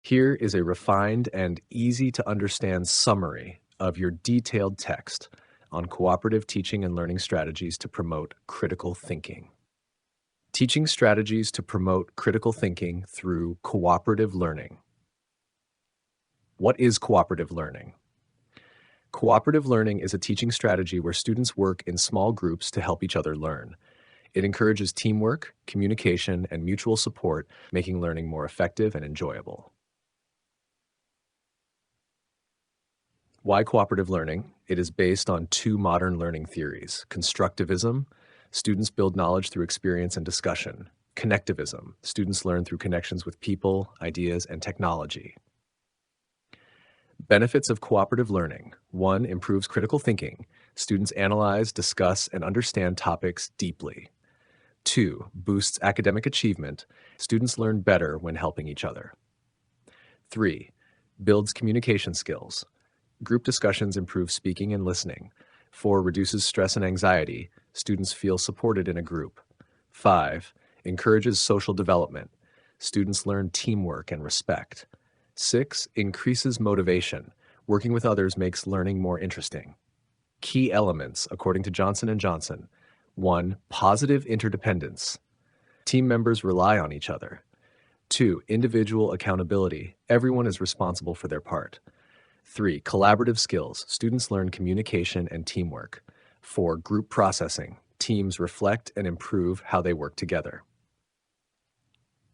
Here is a refined and easy to understand summary of your detailed text on cooperative teaching and learning strategies to promote critical thinking. Teaching strategies to promote critical thinking through cooperative learning. What is cooperative learning? Cooperative learning is a teaching strategy where students work in small groups to help each other learn. It encourages teamwork, communication, and mutual support, making learning more effective and enjoyable. Why cooperative learning? It is based on two modern learning theories: constructivism, students build knowledge through experience and discussion; connectivism, students learn through connections with people, ideas, and technology. Benefits of cooperative learning. 1. Improves critical thinking. Students analyze, discuss, and understand topics deeply. 2. Boosts academic achievement. Students learn better when helping each other. 3. Builds communication skills. Group discussions improve speaking and listening. 4. Reduces stress and anxiety. Students feel supported in a group. 5. Encourages social development. Students learn teamwork and respect. 6. Increases motivation. Working with others makes learning more interesting. Key elements, according to Johnson & Johnson. 1. Positive interdependence. Team members rely on each other. 2. Individual accountability. Everyone is responsible for their part. 3. Collaborative skills. Students learn communication and teamwork. 4. Group processing. Teams reflect and improve how they work together.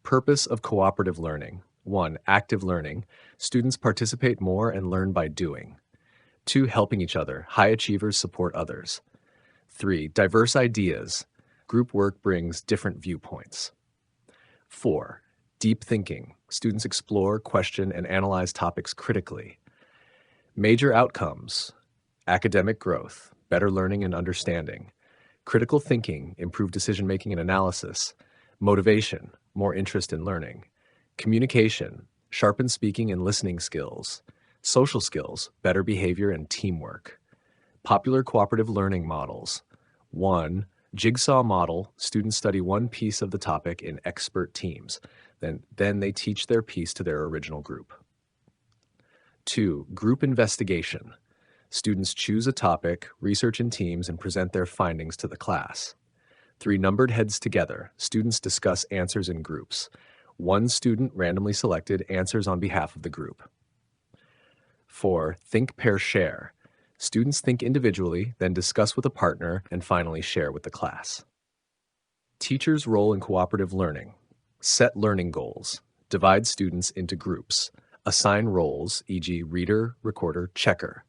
Purpose of cooperative learning. 1. Active learning. Students participate more and learn by doing. 2. Helping each other. High achievers support others. 3. Diverse ideas. Group work brings different viewpoints. 4. Deep thinking. Students explore, question, and analyze topics critically. Major outcomes: academic growth, better learning and understanding; critical thinking, improved decision-making and analysis; motivation, more interest in learning; communication, sharpened speaking and listening skills; social skills, better behavior and teamwork. Popular cooperative learning models. 1. Jigsaw model. Students study one piece of the topic in expert teams. Then they teach their piece to their original group. 2. Group investigation. Students choose a topic, research in teams, and present their findings to the class. 3. Numbered heads together. Students discuss answers in groups. One student, randomly selected, answers on behalf of the group. 4. Think, pair, share. Students think individually, then discuss with a partner, and finally share with the class. Teachers' role in cooperative learning. Set learning goals. Divide students into groups. Assign roles, e.g., reader, recorder, checker.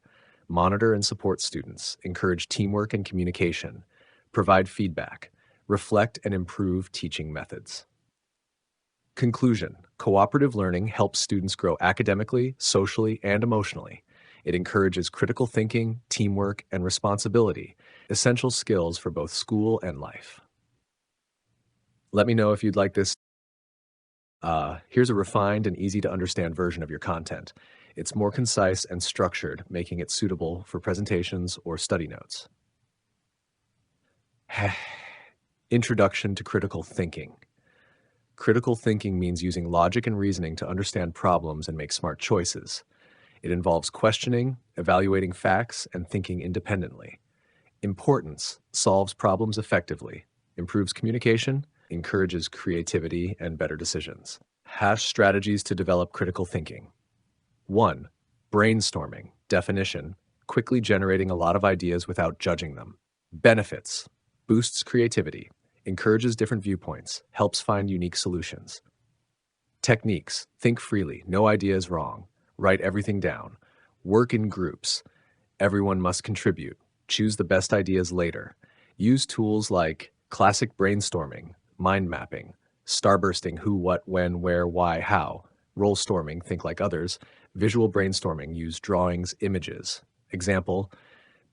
Monitor and support students. Encourage teamwork and communication. Provide feedback. Reflect and improve teaching methods. Conclusion: cooperative learning helps students grow academically, socially, and emotionally. It encourages critical thinking, teamwork, and responsibility, essential skills for both school and life. Let me know if you'd like this. Here's a refined and easy to understand version of your content. It's more concise and structured, making it suitable for presentations or study notes. Introduction to critical thinking. Critical thinking means using logic and reasoning to understand problems and make smart choices. It involves questioning, evaluating facts, and thinking independently. Importance: solves problems effectively, improves communication, encourages creativity and better decisions. Strategies to develop critical thinking. 1. Brainstorming. Definition: quickly generating a lot of ideas without judging them. Benefits: boosts creativity, encourages different viewpoints, helps find unique solutions. Techniques: think freely, no idea is wrong, write everything down, work in groups, everyone must contribute, choose the best ideas later, use tools like classic brainstorming, mind mapping, starbursting, who, what, when, where, why, how, role storming, think like others, visual brainstorming, use drawings, images. Example: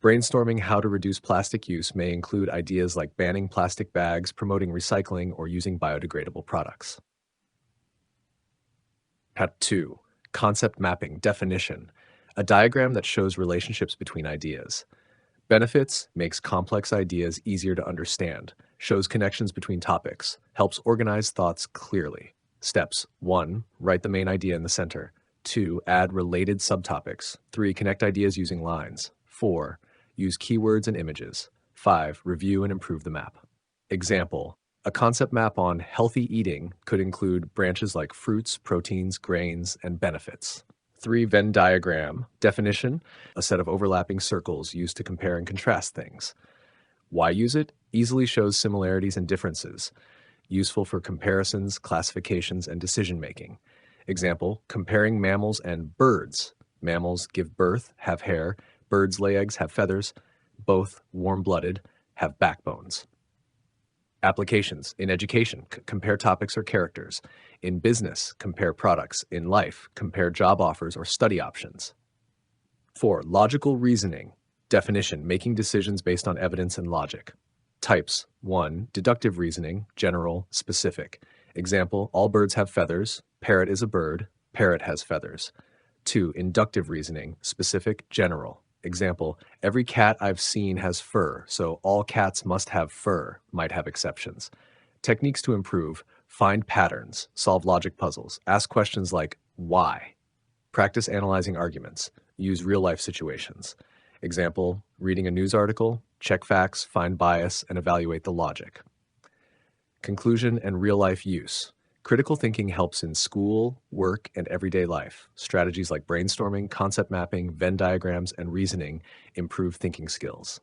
brainstorming how to reduce plastic use may include ideas like banning plastic bags, promoting recycling, or using biodegradable products. Part 2. Concept mapping. Definition: a diagram that shows relationships between ideas. Benefits: makes complex ideas easier to understand, shows connections between topics, helps organize thoughts clearly. Steps: 1. Write the main idea in the center. 2. Add related subtopics. 3. Connect ideas using lines. 4. Use keywords and images. 5. Review and improve the map. Example: a concept map on healthy eating could include branches like fruits, proteins, grains, and benefits. 3. Venn diagram. Definition: a set of overlapping circles used to compare and contrast things. Why use it? Easily shows similarities and differences. Useful for comparisons, classifications, and decision-making. Example: comparing mammals and birds. Mammals give birth, have hair. Birds lay eggs, have feathers. Both warm-blooded, have backbones. Applications: in education, compare topics or characters. In business, compare products. In life, compare job offers or study options. 4. Logical reasoning. Definition: making decisions based on evidence and logic. Types: 1. Deductive reasoning, general, specific. Example: all birds have feathers. Parrot is a bird. Parrot has feathers. 2. Inductive reasoning, specific, general. Example: every cat I've seen has fur, so all cats must have fur, might have exceptions. Techniques to improve: find patterns, solve logic puzzles, ask questions like why. Practice analyzing arguments, use real-life situations. Example: reading a news article, check facts, find bias, and evaluate the logic. Conclusion and real-life use. Critical thinking helps in school, work, and everyday life. Strategies like brainstorming, concept mapping, Venn diagrams, and reasoning improve thinking skills.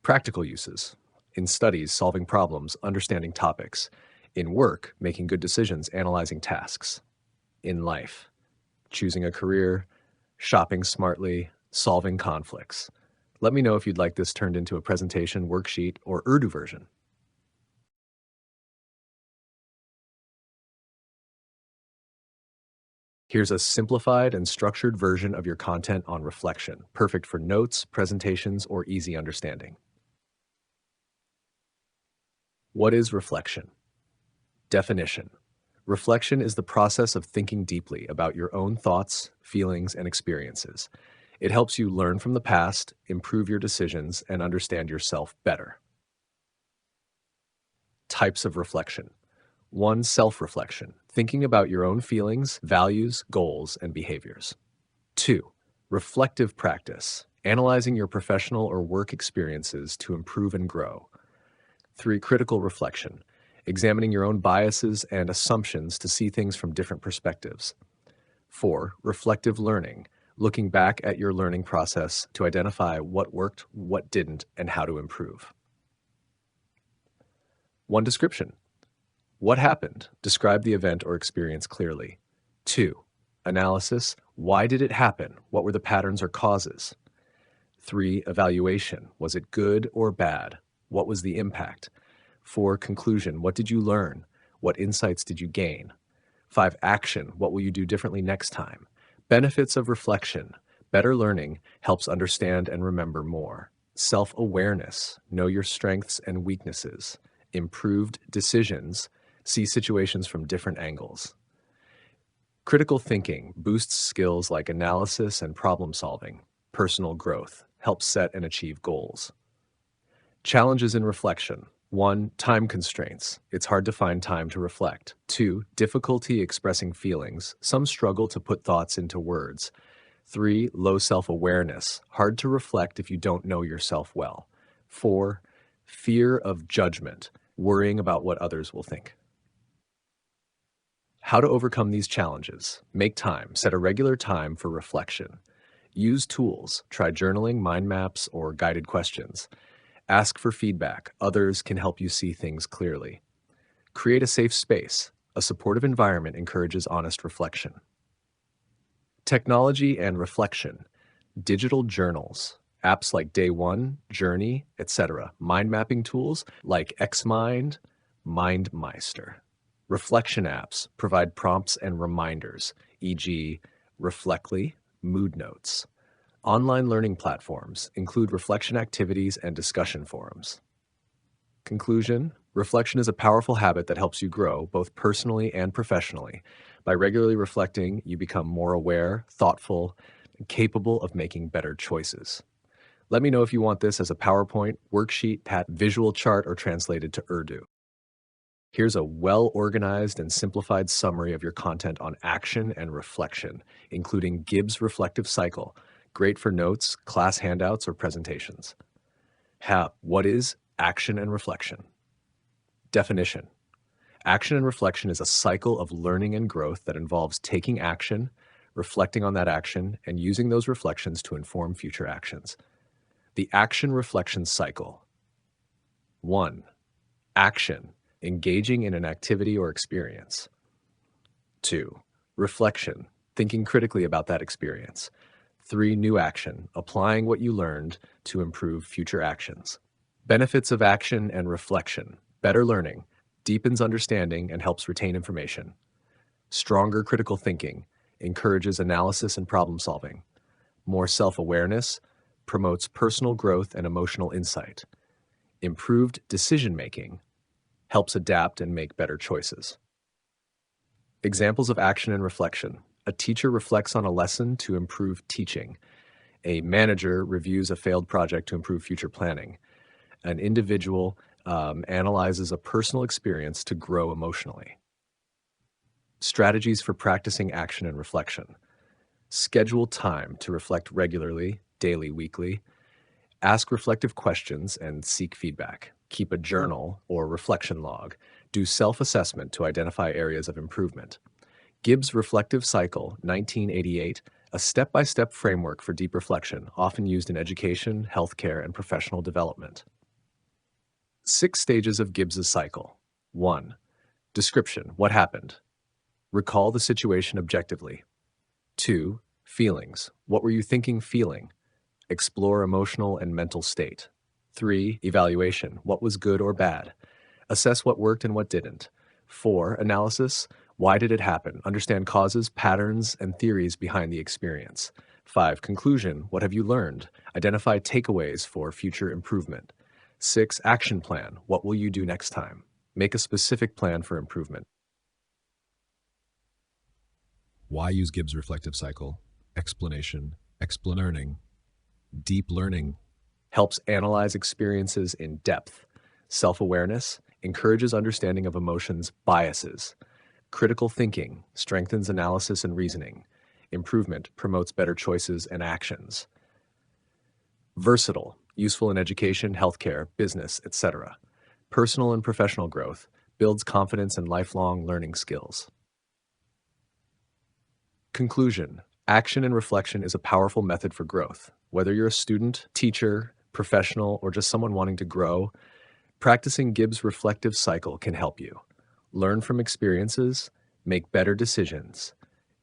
Practical uses. In studies, solving problems, understanding topics. In work, making good decisions, analyzing tasks. In life, choosing a career, shopping smartly, solving conflicts. Let me know if you'd like this turned into a presentation, worksheet, or Urdu version. Here's a simplified and structured version of your content on reflection, perfect for notes, presentations, or easy understanding. What is reflection? Definition: reflection is the process of thinking deeply about your own thoughts, feelings, and experiences. It helps you learn from the past, improve your decisions, and understand yourself better. Types of reflection. 1. Self-reflection, thinking about your own feelings, values, goals, and behaviors. 2. Reflective practice, analyzing your professional or work experiences to improve and grow. 3. Critical reflection, examining your own biases and assumptions to see things from different perspectives. 4. Reflective learning, looking back at your learning process to identify what worked, what didn't, and how to improve. 1. Description. What happened? Describe the event or experience clearly. 2. Analysis. Why did it happen? What were the patterns or causes? 3. Evaluation. Was it good or bad? What was the impact? 4. Conclusion. What did you learn? What insights did you gain? 5. Action. What will you do differently next time? Benefits of reflection. Better learning helps understand and remember more. Self-awareness. Know your strengths and weaknesses. Improved decisions. See situations from different angles. Critical thinking boosts skills like analysis and problem solving. Personal growth helps set and achieve goals. Challenges in reflection. 1. Time constraints. It's hard to find time to reflect. 2. Difficulty expressing feelings. Some struggle to put thoughts into words. 3. Low self-awareness. Hard to reflect if you don't know yourself well. 4. Fear of judgment. Worrying about what others will think. How to overcome these challenges. Make time. Set a regular time for reflection. Use tools. Try journaling, mind maps, or guided questions. Ask for feedback. Others can help you see things clearly. Create a safe space. A supportive environment encourages honest reflection. Technology and reflection. Digital journals. Apps like Day One, Journey, etc. Mind mapping tools like Xmind, MindMeister. Reflection apps provide prompts and reminders, e.g., Reflectly, Mood Notes. Online learning platforms include reflection activities and discussion forums. Conclusion: reflection is a powerful habit that helps you grow both personally and professionally. By regularly reflecting, you become more aware, thoughtful, and capable of making better choices. Let me know if you want this as a PowerPoint, worksheet, visual chart, or translated to Urdu. Here's a well-organized and simplified summary of your content on action and reflection, including Gibbs reflective cycle, great for notes, class handouts, or presentations. What is action and reflection? Definition. Action and reflection is a cycle of learning and growth that involves taking action, reflecting on that action, and using those reflections to inform future actions. The action-reflection cycle. 1. Action, engaging in an activity or experience. 2. Reflection, thinking critically about that experience. 3. New action, applying what you learned to improve future actions. Benefits of action and reflection. Better learning, deepens understanding and helps retain information. Stronger critical thinking, encourages analysis and problem solving. More self-awareness, promotes personal growth and emotional insight. Improved decision making, helps adapt and make better choices. Examples of action and reflection. A teacher reflects on a lesson to improve teaching. A manager reviews a failed project to improve future planning. An individual analyzes a personal experience to grow emotionally. Strategies for practicing action and reflection. Schedule time to reflect regularly, daily, weekly. Ask reflective questions and seek feedback. Keep a journal or reflection log. Do self-assessment to identify areas of improvement. Gibbs Reflective Cycle, 1988, a step-by-step framework for deep reflection, often used in education, healthcare, and professional development. 6 stages of Gibbs's cycle. 1. Description, what happened? Recall the situation objectively. 2. Feelings, what were you thinking, feeling? Explore emotional and mental state. 3. Evaluation, what was good or bad? Assess what worked and what didn't. 4. Analysis, why did it happen? Understand causes, patterns, and theories behind the experience. 5. Conclusion, what have you learned? Identify takeaways for future improvement. 6. Action plan, what will you do next time? Make a specific plan for improvement. Why use Gibbs reflective cycle? Explanation, explearning. Deep learning helps analyze experiences in depth. Self-awareness encourages understanding of emotions, biases. Critical thinking strengthens analysis and reasoning. Improvement promotes better choices and actions. Versatile, useful in education, healthcare, business, etc. Personal and professional growth builds confidence and lifelong learning skills. Conclusion. Action and reflection is a powerful method for growth. Whether you're a student, teacher, professional, or just someone wanting to grow, practicing Gibbs' reflective cycle can help you. Learn from experiences, make better decisions,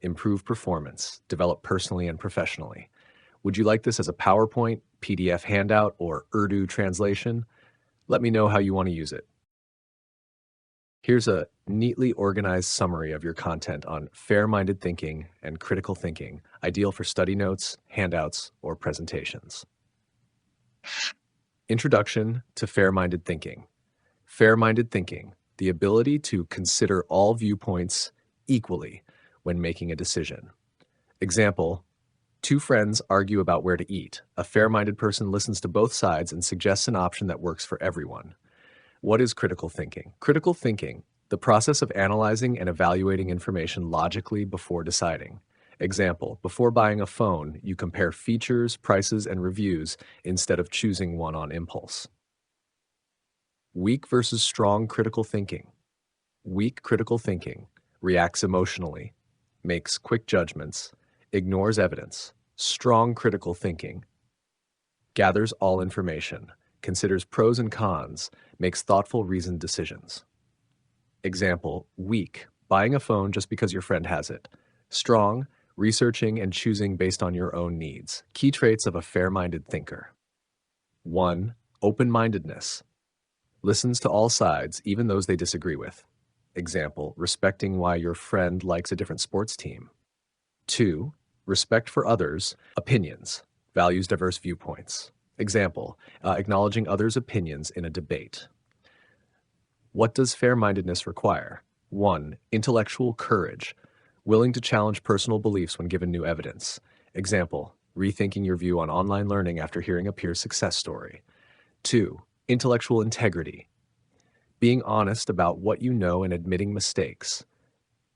improve performance, develop personally and professionally. Would you like this as a PowerPoint, PDF handout, or Urdu translation? Let me know how you want to use it. Here's a neatly organized summary of your content on fair-minded thinking and critical thinking, ideal for study notes, handouts, or presentations. Introduction to fair-minded thinking. Fair-minded thinking, the ability to consider all viewpoints equally when making a decision. Example, 2 friends argue about where to eat. A fair-minded person listens to both sides and suggests an option that works for everyone. What is critical thinking? Critical thinking, the process of analyzing and evaluating information logically before deciding. Example, before buying a phone, you compare features, prices, and reviews instead of choosing one on impulse. Weak versus strong critical thinking. Weak critical thinking reacts emotionally, makes quick judgments, ignores evidence. Strong critical thinking gathers all information, considers pros and cons, makes thoughtful, reasoned decisions. Example, weak, buying a phone just because your friend has it. Strong, researching and choosing based on your own needs. Key traits of a fair-minded thinker. 1. Open-mindedness. Listens to all sides, even those they disagree with. Example, respecting why your friend likes a different sports team. 2. Respect for others' opinions, values diverse viewpoints. Example, acknowledging others' opinions in a debate. What does fair-mindedness require? 1. Intellectual courage, willing to challenge personal beliefs when given new evidence. Example, rethinking your view on online learning after hearing a peer's success story. 2. Intellectual integrity, Being honest about what you know and admitting mistakes.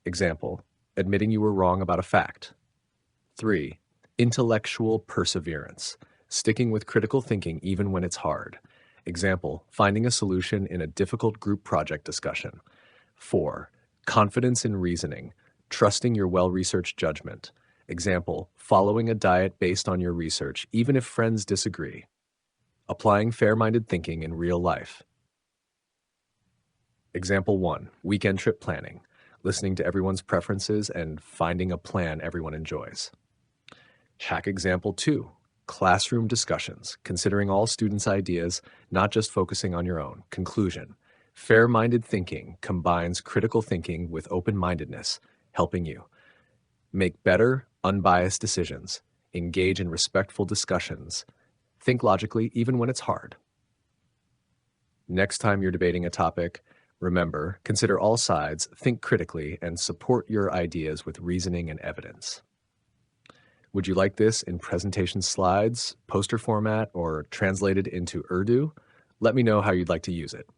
Example, admitting you were wrong about a fact. 3. Intellectual perseverance, sticking with critical thinking even when it's hard. Example, finding a solution in a difficult group project discussion. 4. Confidence in reasoning, trusting your well-researched judgment. Example, following a diet based on your research, even if friends disagree. Applying fair-minded thinking in real life. Example 1, weekend trip planning, listening to everyone's preferences and finding a plan everyone enjoys. Hack example 2, classroom discussions, considering all students' ideas, not just focusing on your own. Conclusion, fair-minded thinking combines critical thinking with open-mindedness, helping you make better, unbiased decisions, engage in respectful discussions, think logically even when it's hard. Next time you're debating a topic, remember, consider all sides, think critically, and support your ideas with reasoning and evidence. Would you like this in presentation slides, poster format, or translated into Urdu? Let me know how you'd like to use it.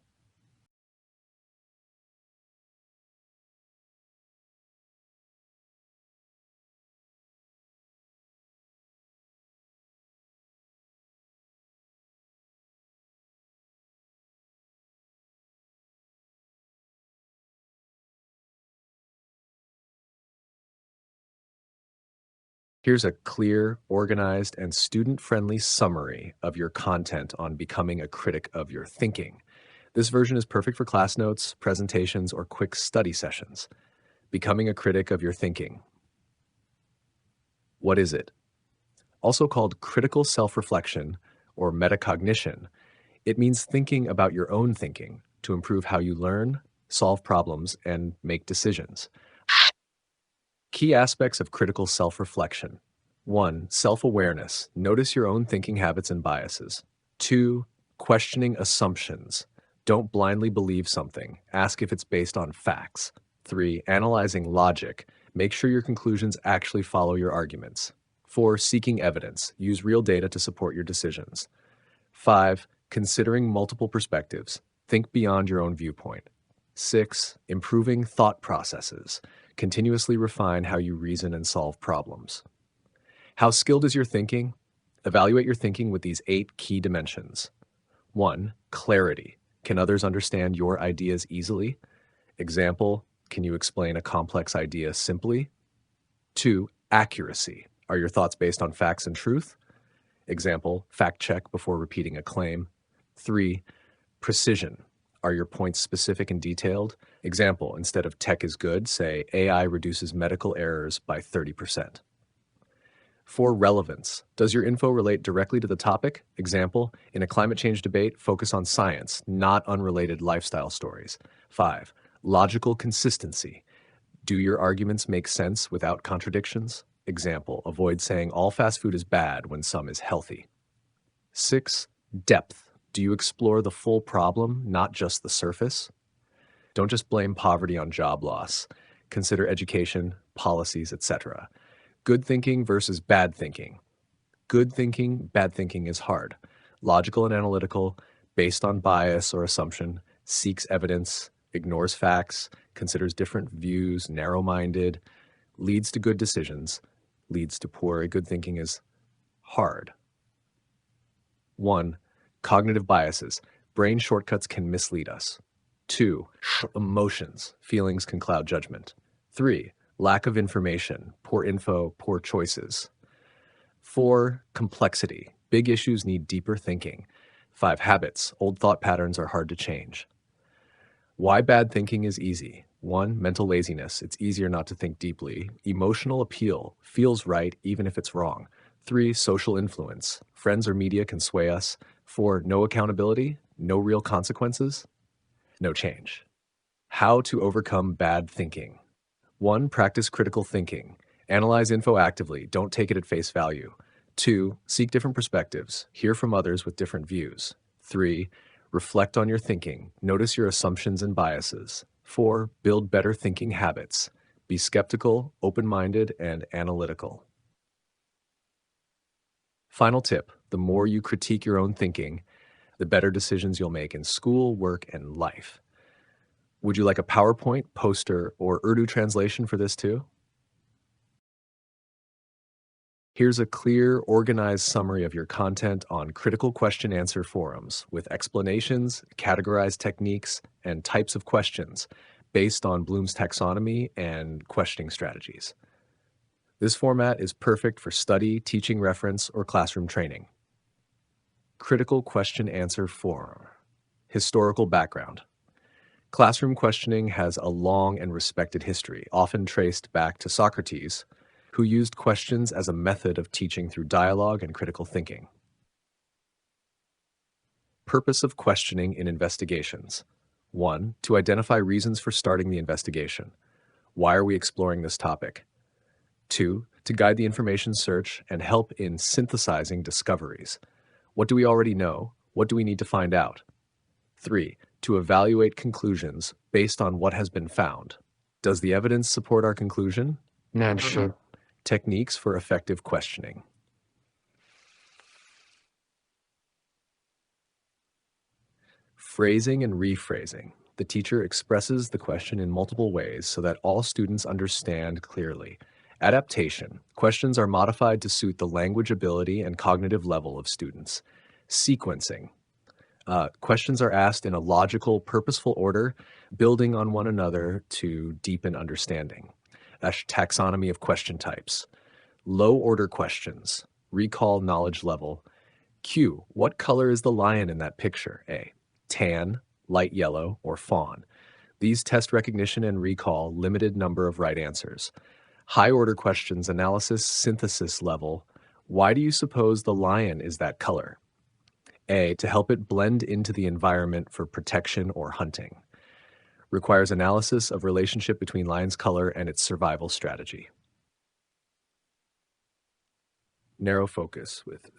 Here's a clear, organized, and student-friendly summary of your content on becoming a critic of your thinking. This version is perfect for class notes, presentations, or quick study sessions. Becoming a critic of your thinking. What is it? Also called critical self-reflection or metacognition, it means thinking about your own thinking to improve how you learn, solve problems, and make decisions. Key aspects of critical self-reflection. 1. Self-awareness. Notice your own thinking habits and biases. 2. Questioning assumptions. Don't blindly believe something. Ask if it's based on facts. 3. Analyzing logic. Make sure your conclusions actually follow your arguments. 4. Seeking evidence. Use real data to support your decisions. 5. Considering multiple perspectives. Think beyond your own viewpoint. 6. Improving thought processes. Continuously refine how you reason and solve problems. How skilled is your thinking? Evaluate your thinking with these 8 key dimensions. 1. Clarity. Can others understand your ideas easily? Example, can you explain a complex idea simply? 2. Accuracy. Are your thoughts based on facts and truth? Example, fact check before repeating a claim. 3. Precision. Are your points specific and detailed? Example, instead of tech is good, say AI reduces medical errors by 30%. 4. Relevance. Does your info relate directly to the topic? Example, in a climate change debate, focus on science, not unrelated lifestyle stories. 5. Logical consistency. Do your arguments make sense without contradictions? Example, avoid saying all fast food is bad when some is healthy. 6. Depth. Do you explore the full problem, not just the surface? Don't just blame poverty on job loss. Consider education, policies, etc. Good thinking versus bad thinking. Good thinking, bad thinking is hard. Logical and analytical, based on bias or assumption, seeks evidence, ignores facts, considers different views, narrow-minded, leads to good decisions, leads to poor. Good thinking is hard. 1. Cognitive biases. Brain shortcuts can mislead us. 2. Emotions. Feelings can cloud judgment. 3. Lack of information. Poor info, poor choices. 4. Complexity. Big issues need deeper thinking. 5. Habits. Old thought patterns are hard to change. Why bad thinking is easy. 1. Mental laziness. It's easier not to think deeply. Emotional appeal. Feels right even if it's wrong. 3. Social influence. Friends or media can sway us. 4. No accountability. No real consequences. No change. How to overcome bad thinking. 1. Practice critical thinking. Analyze info actively. Don't take it at face value. 2. Seek different perspectives. Hear from others with different views. 3. Reflect on your thinking. Notice your assumptions and biases. 4. Build better thinking habits. Be skeptical, open-minded, and analytical. Final tip: the more you critique your own thinking, the better decisions you'll make in school, work, and life. Would you like a PowerPoint, poster, or Urdu translation for this too? Here's a clear, organized summary of your content on critical question answer forums with explanations, categorized techniques, and types of questions based on Bloom's taxonomy and questioning strategies. This format is perfect for study, teaching reference, or classroom training. Critical question answer forum. Historical background. Classroom questioning has a long and respected history, often traced back to Socrates, who used questions as a method of teaching through dialogue and critical thinking. Purpose of questioning in investigations. 1. To identify reasons for starting the investigation. Why are we exploring this topic? 2. To guide the information search and help in synthesizing discoveries. What do we already know? What do we need to find out? 3. To evaluate conclusions based on what has been found. Does the evidence support our conclusion? Sure. Techniques for effective questioning. Phrasing and rephrasing. The teacher expresses the question in multiple ways so that all students understand clearly. Adaptation. Questions are modified to suit the language ability and cognitive level of students. Sequencing. Questions are asked in a logical, purposeful order, building on one another to deepen understanding. That's taxonomy of question types. Low order questions. Recall knowledge level. Q. What color is the lion in that picture? A. Tan, light yellow, or fawn. These test recognition and recall limited number of right answers. High order questions, analysis, synthesis level. Why do you suppose the lion is that color? A. To help it blend into the environment for protection or hunting. Requires analysis of relationship between lion's color and its survival strategy. Narrow focus with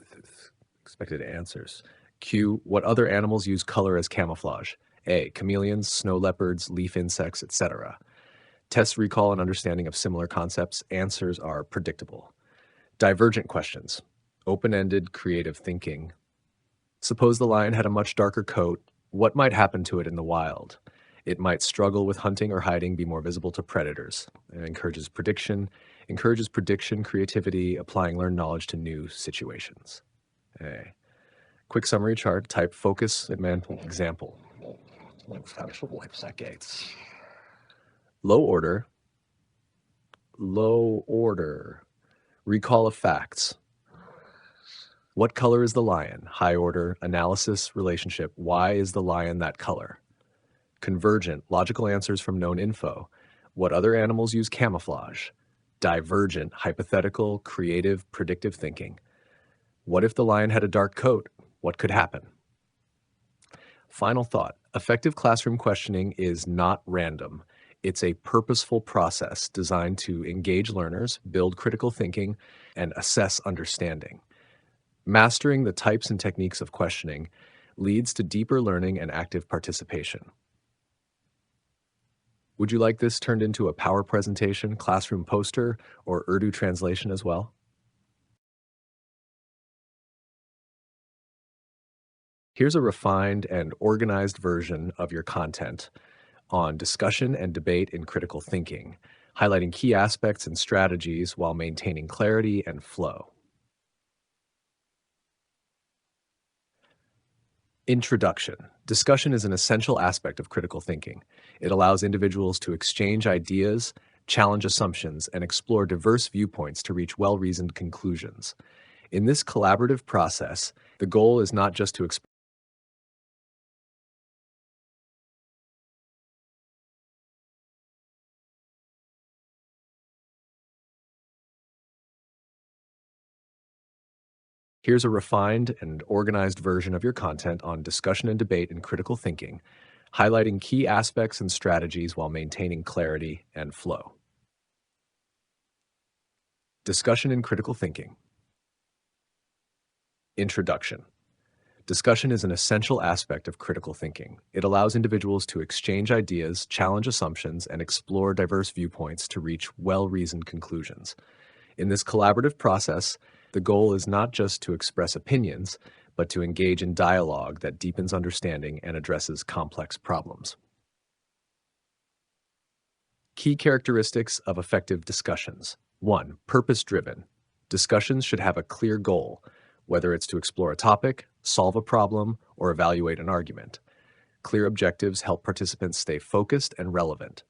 expected answers. Q. What other animals use color as camouflage? A. Chameleons, snow leopards, leaf insects, etc. Test recall and understanding of similar concepts. Answers are predictable. Divergent questions. Open-ended, creative thinking. Suppose the lion had a much darker coat. What might happen to it in the wild? It might struggle with hunting or hiding, be more visible to predators. It encourages prediction, creativity, applying learned knowledge to new situations. A. Quick summary chart, type focus, example. Low order, recall of facts. What color is the lion? High order, analysis, relationship. Why is the lion that color? Convergent, logical answers from known info. What other animals use camouflage? Divergent, hypothetical, creative, predictive thinking. What if the lion had a dark coat? What could happen? Final thought. Effective classroom questioning is not random. It's a purposeful process designed to engage learners, build critical thinking, and assess understanding. Mastering the types and techniques of questioning leads to deeper learning and active participation. Would you like this turned into a power presentation, classroom poster, or Urdu translation as well? Here's a refined and organized version of your content on discussion and debate in critical thinking, highlighting key aspects and strategies while maintaining clarity and flow. Introduction. Discussion is an essential aspect of critical thinking. It allows individuals to exchange ideas, challenge assumptions, and explore diverse viewpoints to reach well-reasoned conclusions. In this collaborative process, the goal is not just to express Here's a refined and organized version of your content on discussion and debate in critical thinking, highlighting key aspects and strategies while maintaining clarity and flow. Discussion in critical thinking. Introduction. Discussion is an essential aspect of critical thinking. It allows individuals to exchange ideas, challenge assumptions, and explore diverse viewpoints to reach well-reasoned conclusions. In this collaborative process, the goal is not just to express opinions, but to engage in dialogue that deepens understanding and addresses complex problems. Key characteristics of effective discussions. 1. Purpose-driven. Discussions should have a clear goal, whether it's to explore a topic, solve a problem, or evaluate an argument. Clear objectives help participants stay focused and relevant.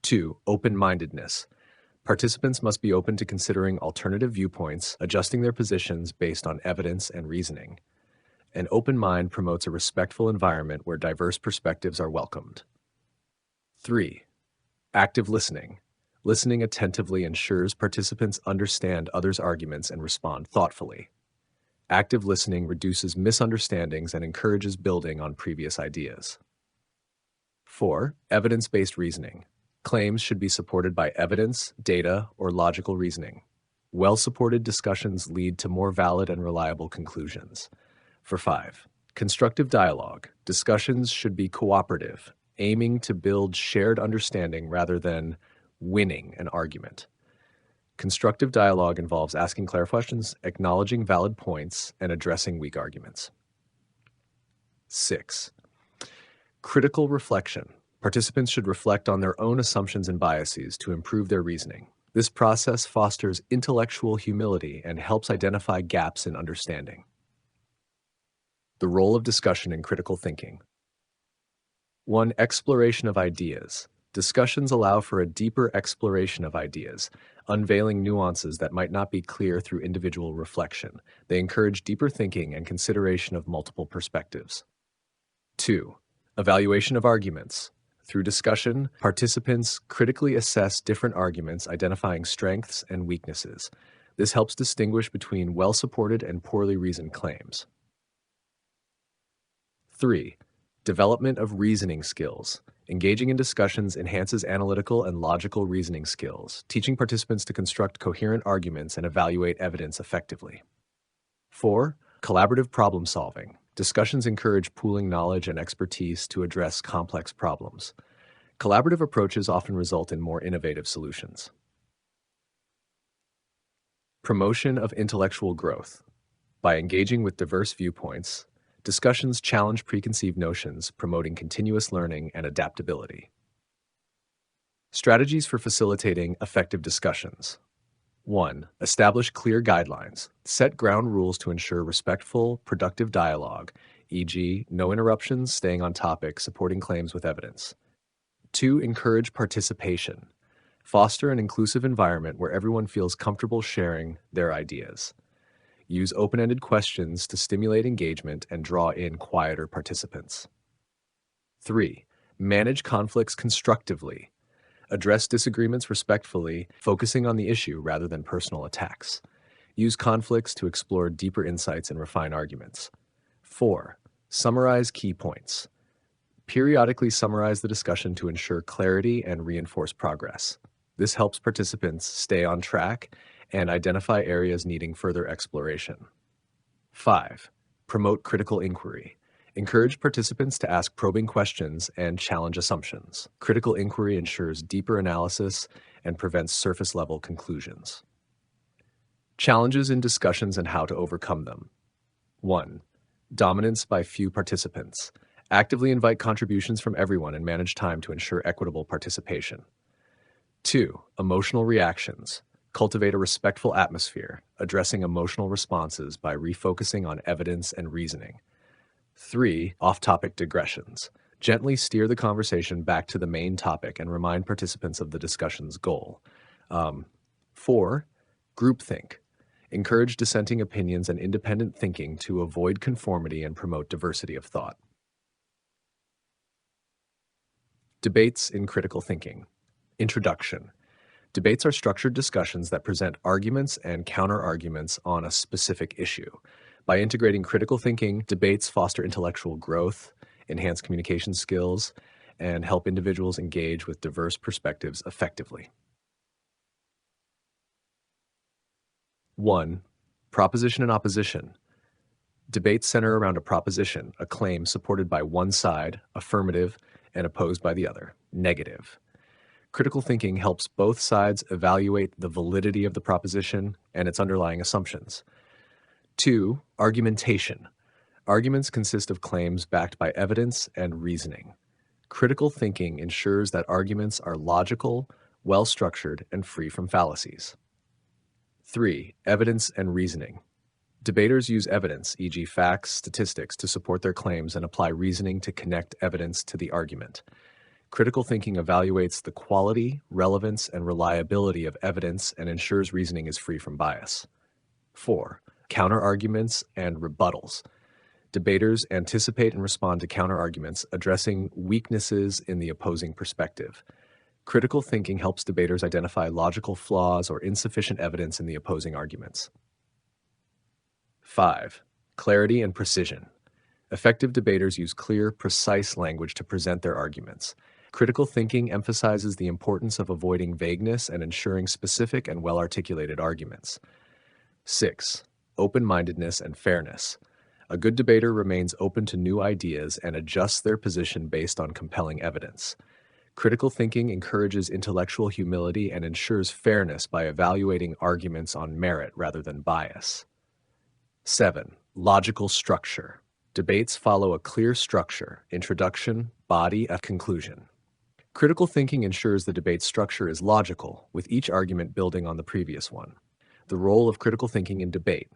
2. Open-mindedness. Participants must be open to considering alternative viewpoints, adjusting their positions based on evidence and reasoning. An open mind promotes a respectful environment where diverse perspectives are welcomed. 3. Active listening. Listening attentively ensures participants understand others' arguments and respond thoughtfully. Active listening reduces misunderstandings and encourages building on previous ideas. 4. Evidence-based reasoning. Claims should be supported by evidence, data, or logical reasoning. Well-supported discussions lead to more valid and reliable conclusions. 5. Constructive dialogue. Discussions should be cooperative, aiming to build shared understanding rather than winning an argument. Constructive dialogue involves asking clear questions, acknowledging valid points, and addressing weak arguments. 6. Critical reflection. Participants should reflect on their own assumptions and biases to improve their reasoning. This process fosters intellectual humility and helps identify gaps in understanding. The role of discussion in critical thinking. 1. Exploration of ideas. Discussions allow for a deeper exploration of ideas, unveiling nuances that might not be clear through individual reflection. They encourage deeper thinking and consideration of multiple perspectives. 2. Evaluation of arguments. Through discussion, participants critically assess different arguments, identifying strengths and weaknesses. This helps distinguish between well-supported and poorly reasoned claims. 3. Development of reasoning skills. Engaging in discussions enhances analytical and logical reasoning skills, teaching participants to construct coherent arguments and evaluate evidence effectively. 4. Collaborative problem solving. Discussions encourage pooling knowledge and expertise to address complex problems. Collaborative approaches often result in more innovative solutions. Promotion of intellectual growth. By engaging with diverse viewpoints, discussions challenge preconceived notions, promoting continuous learning and adaptability. Strategies for facilitating effective discussions. 1. Establish clear guidelines. Set ground rules to ensure respectful, productive dialogue, e.g., no interruptions, staying on topic, supporting claims with evidence. 2. Encourage participation. Foster an inclusive environment where everyone feels comfortable sharing their ideas. Use open-ended questions to stimulate engagement and draw in quieter participants. 3. Manage conflicts constructively. Address disagreements respectfully, focusing on the issue rather than personal attacks. Use conflicts to explore deeper insights and refine arguments. 4. Summarize key points. Periodically summarize the discussion to ensure clarity and reinforce progress. This helps participants stay on track and identify areas needing further exploration. 5. Promote critical inquiry. Encourage participants to ask probing questions and challenge assumptions. Critical inquiry ensures deeper analysis and prevents surface-level conclusions. Challenges in discussions and how to overcome them. 1. Dominance by few participants. Actively invite contributions from everyone and manage time to ensure equitable participation. 2. Emotional reactions. Cultivate a respectful atmosphere, addressing emotional responses by refocusing on evidence and reasoning. 3. Off-topic digressions. Gently steer the conversation back to the main topic and remind participants of the discussion's goal. 4. Groupthink. Encourage dissenting opinions and independent thinking to avoid conformity and promote diversity of thought. Debates in critical thinking. Introduction. Debates are structured discussions that present arguments and counter-arguments on a specific issue. By integrating critical thinking, debates foster intellectual growth, enhance communication skills, and help individuals engage with diverse perspectives effectively. 1. Proposition and opposition. Debates center around a proposition, a claim supported by one side, affirmative, and opposed by the other, negative. Critical thinking helps both sides evaluate the validity of the proposition and its underlying assumptions. 2. Argumentation. Arguments consist of claims backed by evidence and reasoning. Critical thinking ensures that arguments are logical, well structured, and free from fallacies. 3. Evidence and reasoning. Debaters use evidence, e.g., facts, statistics, to support their claims and apply reasoning to connect evidence to the argument. Critical thinking evaluates the quality, relevance, and reliability of evidence and ensures reasoning is free from bias. 4. Counterarguments and rebuttals. Debaters anticipate and respond to counterarguments, addressing weaknesses in the opposing perspective. Critical thinking helps debaters identify logical flaws or insufficient evidence in the opposing arguments. 5. Clarity and precision. Effective debaters use clear, precise language to present their arguments. Critical thinking emphasizes the importance of avoiding vagueness and ensuring specific and well-articulated arguments. 6. Open-mindedness and fairness. A good debater remains open to new ideas and adjusts their position based on compelling evidence. Critical thinking encourages intellectual humility and ensures fairness by evaluating arguments on merit rather than bias. 7. Logical structure. Debates follow a clear structure: introduction, body, a conclusion. Critical thinking ensures the debate structure is logical, with each argument building on the previous one. The role of critical thinking in debate.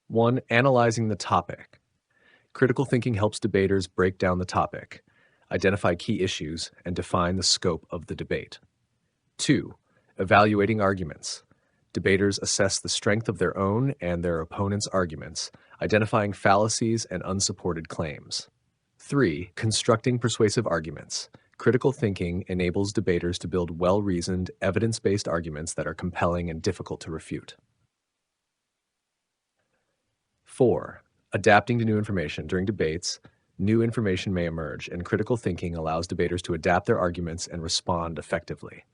1. Analyzing the topic. Critical thinking helps debaters break down the topic, identify key issues, and define the scope of the debate. 2. Evaluating arguments. Debaters assess the strength of their own and their opponent's arguments, identifying fallacies and unsupported claims. 3. Constructing persuasive arguments. Critical thinking enables debaters to build well-reasoned, evidence-based arguments that are compelling and difficult to refute. 4. Adapting to new information. During debates, new information may emerge, and critical thinking allows debaters to adapt their arguments and respond effectively.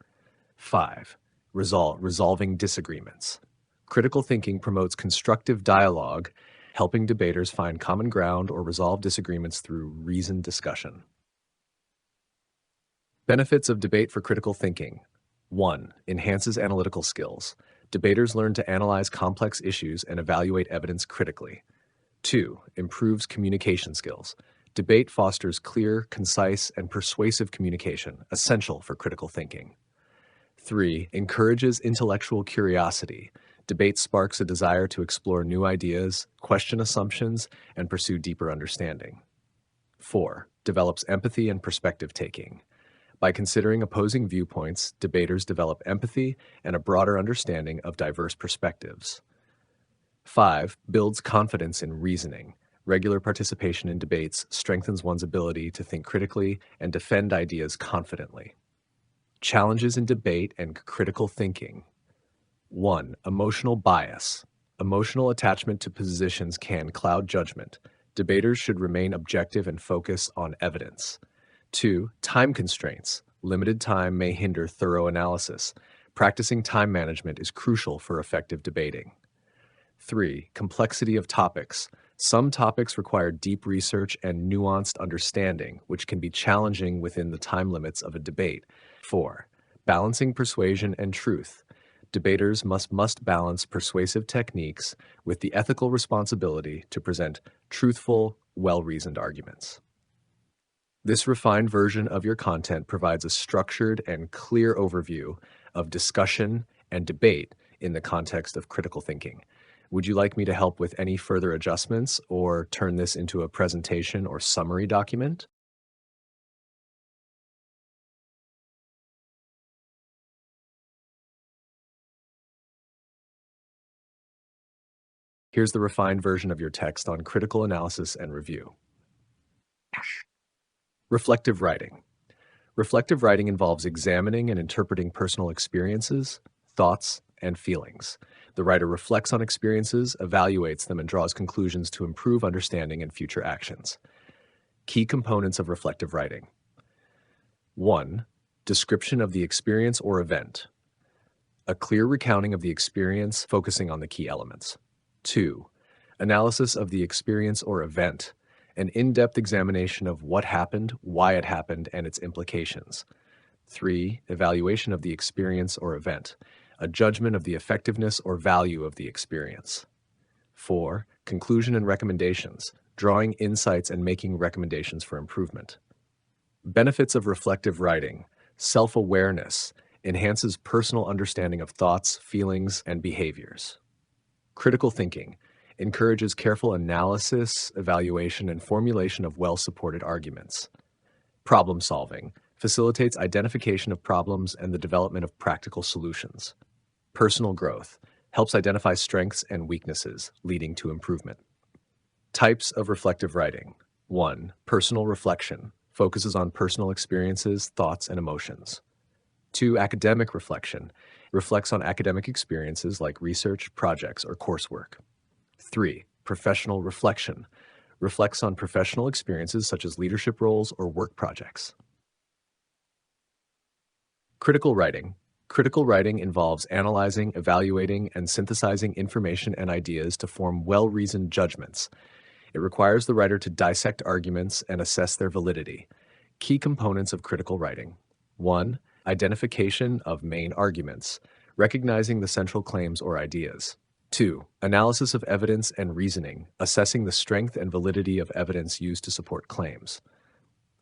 5. Resolving disagreements. Critical thinking promotes constructive dialogue, helping debaters find common ground or resolve disagreements through reasoned discussion. Benefits of debate for critical thinking. 1. Enhances analytical skills. Debaters learn to analyze complex issues and evaluate evidence critically. 2. Improves communication skills. Debate fosters clear, concise, and persuasive communication, essential for critical thinking. 3. Encourages intellectual curiosity. Debate sparks a desire to explore new ideas, question assumptions, and pursue deeper understanding. 4. Develops empathy and perspective taking. By considering opposing viewpoints, debaters develop empathy and a broader understanding of diverse perspectives. 5. Builds confidence in reasoning. Regular participation in debates strengthens one's ability to think critically and defend ideas confidently. Challenges in debate and critical thinking. 1. Emotional bias. Emotional attachment to positions can cloud judgment. Debaters should remain objective and focus on evidence. 2. Time constraints. Limited time may hinder thorough analysis. Practicing time management is crucial for effective debating. 3. Complexity of topics. Some topics require deep research and nuanced understanding, which can be challenging within the time limits of a debate. 4. Balancing persuasion and truth. Debaters must balance persuasive techniques with the ethical responsibility to present truthful, well-reasoned arguments. This refined version of your content provides a structured and clear overview of discussion and debate in the context of critical thinking. Would you like me to help with any further adjustments or turn this into a presentation or summary document? Here's the refined version of your text on critical analysis and review. Reflective writing. Reflective writing involves examining and interpreting personal experiences, thoughts, and feelings. The writer reflects on experiences, evaluates them, and draws conclusions to improve understanding and future actions. Key components of reflective writing. 1. Description of the experience or event. A clear recounting of the experience, focusing on the key elements. 2. Analysis of the experience or event. An in-depth examination of what happened, why it happened, and its implications. 3. Evaluation of the experience or event. A judgment of the effectiveness or value of the experience. 4. Conclusion and recommendations. Drawing insights and making recommendations for improvement. Benefits of reflective writing: self-awareness, enhances personal understanding of thoughts, feelings, and behaviors. Critical thinking encourages careful analysis, evaluation, and formulation of well-supported arguments. Problem solving facilitates identification of problems and the development of practical solutions. Personal growth helps identify strengths and weaknesses, leading to improvement. Types of reflective writing. 1. Personal reflection focuses on personal experiences, thoughts, and emotions. 2. Academic reflection reflects on academic experiences like research, projects, or coursework. 3. Professional reflection reflects on professional experiences such as leadership roles or work projects. Critical writing. Critical writing involves analyzing, evaluating, and synthesizing information and ideas to form well-reasoned judgments. It requires the writer to dissect arguments and assess their validity. Key components of critical writing. 1. Identification of main arguments, recognizing the central claims or ideas. 2. Analysis of evidence and reasoning, assessing the strength and validity of evidence used to support claims.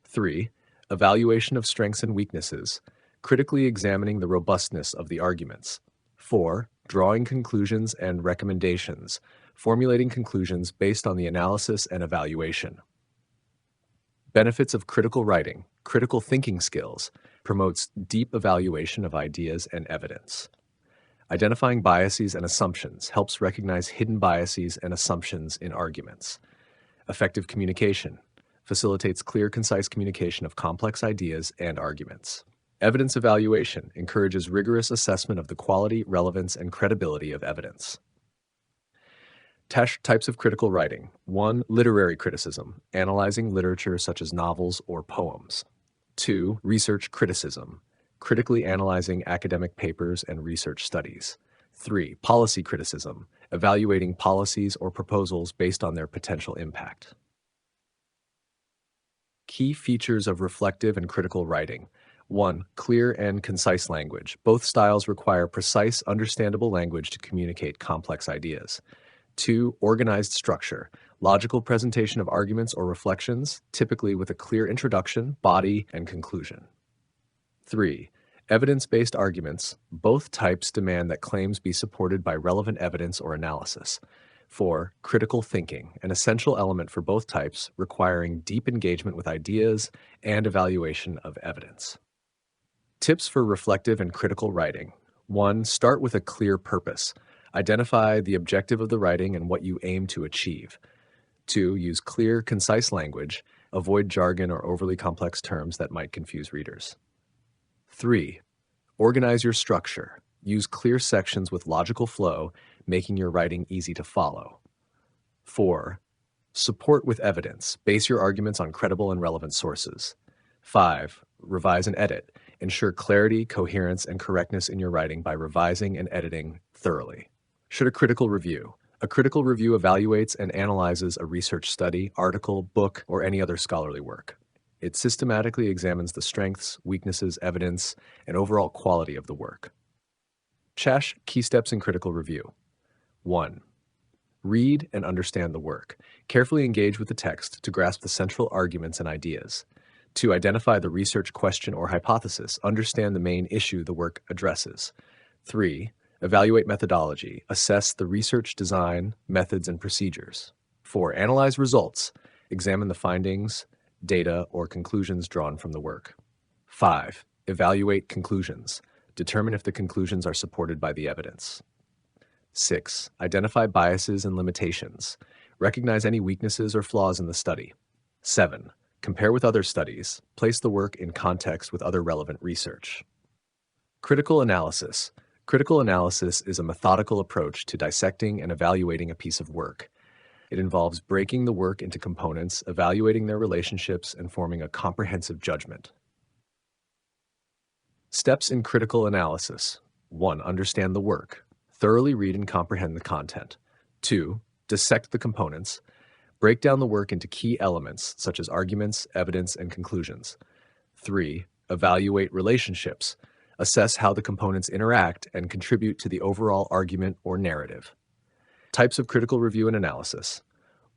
3. Evaluation of strengths and weaknesses, critically examining the robustness of the arguments. 4. Drawing conclusions and recommendations, formulating conclusions based on the analysis and evaluation. Benefits of critical writing. Critical thinking skills promotes deep evaluation of ideas and evidence. Identifying biases and assumptions helps recognize hidden biases and assumptions in arguments. Effective communication facilitates clear, concise communication of complex ideas and arguments. Evidence evaluation encourages rigorous assessment of the quality, relevance, and credibility of evidence. Types of critical writing. 1. Literary criticism, analyzing literature such as novels or poems. 2. Research criticism, critically analyzing academic papers and research studies. 3. Policy criticism, evaluating policies or proposals based on their potential impact. Key features of reflective and critical writing. 1. Clear and concise language. Both styles require precise, understandable language to communicate complex ideas. 2. Organized structure. Logical presentation of arguments or reflections, typically with a clear introduction, body, and conclusion. 3. Evidence-based arguments. Both types demand that claims be supported by relevant evidence or analysis. 4. Critical thinking, an essential element for both types, requiring deep engagement with ideas and evaluation of evidence. Tips for reflective and critical writing. 1. Start with a clear purpose. Identify the objective of the writing and what you aim to achieve. 2. Use clear, concise language. Avoid jargon or overly complex terms that might confuse readers. 3. Organize your structure. Use clear sections with logical flow, making your writing easy to follow. 4. Support with evidence. Base your arguments on credible and relevant sources. 5. Revise and edit. Ensure clarity, coherence, and correctness in your writing by revising and editing thoroughly. Should a critical review? A critical review evaluates and analyzes a research study, article, book, or any other scholarly work. It systematically examines the strengths, weaknesses, evidence, and overall quality of the work. Key steps in critical review. 1. Read and understand the work. Carefully engage with the text to grasp the central arguments and ideas. 2. Identify the research question or hypothesis. Understand the main issue the work addresses. 3. Evaluate methodology. Assess the research design, methods, and procedures. 4. Analyze results. Examine the findings, data, or conclusions drawn from the work. 5. Evaluate conclusions. Determine if the conclusions are supported by the evidence. 6. Identify biases and limitations. Recognize any weaknesses or flaws in the study. 7. Compare with other studies. Place the work in context with other relevant research. Critical analysis. Critical analysis is a methodical approach to dissecting and evaluating a piece of work. It involves breaking the work into components, evaluating their relationships, and forming a comprehensive judgment. Steps in critical analysis. 1. Understand the work. Thoroughly read and comprehend the content. 2. Dissect the components. Break down the work into key elements such as arguments, evidence, and conclusions. 3. Evaluate relationships. Assess how the components interact and contribute to the overall argument or narrative. Types of critical review and analysis.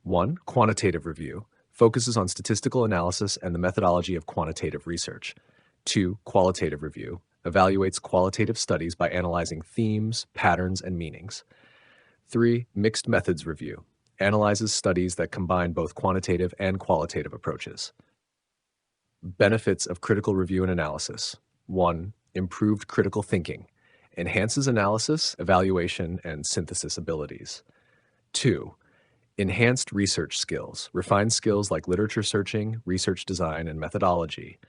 1. Quantitative review focuses on statistical analysis and the methodology of quantitative research. 2. Qualitative review evaluates qualitative studies by analyzing themes, patterns, and meanings. 3. Mixed methods review analyzes studies that combine both quantitative and qualitative approaches. Benefits of critical review and analysis. 1. Improved critical thinking enhances analysis, evaluation, and synthesis abilities. 2. Enhanced research skills refines skills like literature searching, research design, and methodology.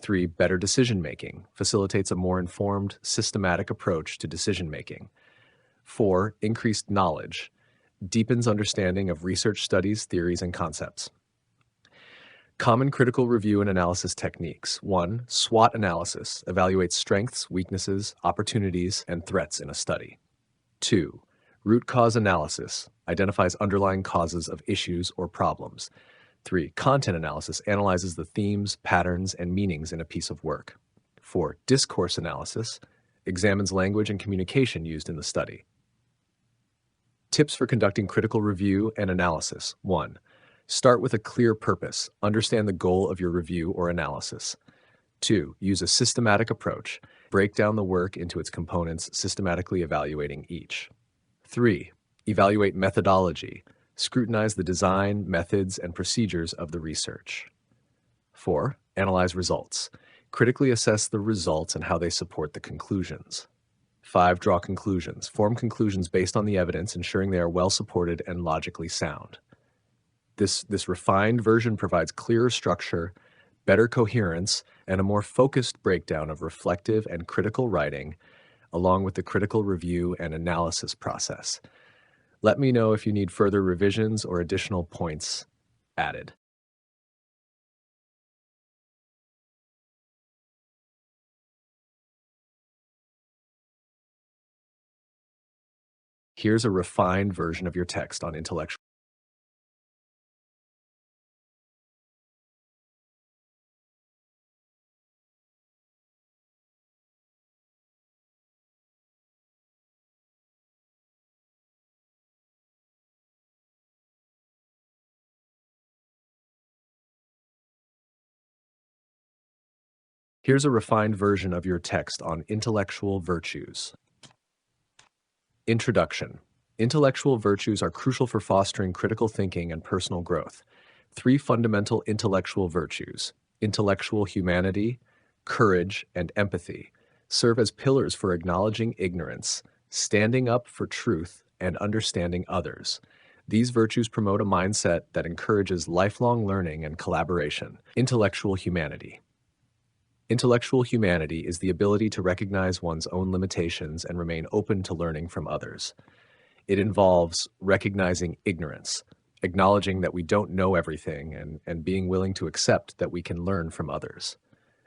3. Better decision making facilitates a more informed, systematic approach to decision making. 4. Increased knowledge deepens understanding of research studies, theories, and concepts. Common critical review and analysis techniques. 1. SWOT analysis evaluates strengths, weaknesses, opportunities, and threats in a study. 2. Root cause analysis identifies underlying causes of issues or problems. 3. Content analysis analyzes the themes, patterns, and meanings in a piece of work. 4. Discourse analysis examines language and communication used in the study. Tips for conducting critical review and analysis. 1. Start with a clear purpose. Understand the goal of your review or analysis. 2. Use a systematic approach. Break down the work into its components, systematically evaluating each. 3. Evaluate methodology. Scrutinize the design, methods, and procedures of the research. 4. Analyze results. Critically assess the results and how they support the conclusions. 5. Draw conclusions. Form conclusions based on the evidence, ensuring they are well supported and logically sound. This refined version provides clearer structure, better coherence, and a more focused breakdown of reflective and critical writing, along with the critical review and analysis process. Let me know if you need further revisions or additional points added. Here's a refined version of your text on intellectual. Here's a refined version of your text on intellectual virtues. Introduction. Intellectual virtues are crucial for fostering critical thinking and personal growth. 3 fundamental intellectual virtues, intellectual humanity, courage, and empathy, serve as pillars for acknowledging ignorance, standing up for truth, and understanding others. These virtues promote a mindset that encourages lifelong learning and collaboration. Intellectual humanity. Intellectual humanity is the ability to recognize one's own limitations and remain open to learning from others. It involves recognizing ignorance, acknowledging that we don't know everything, and being willing to accept that we can learn from others.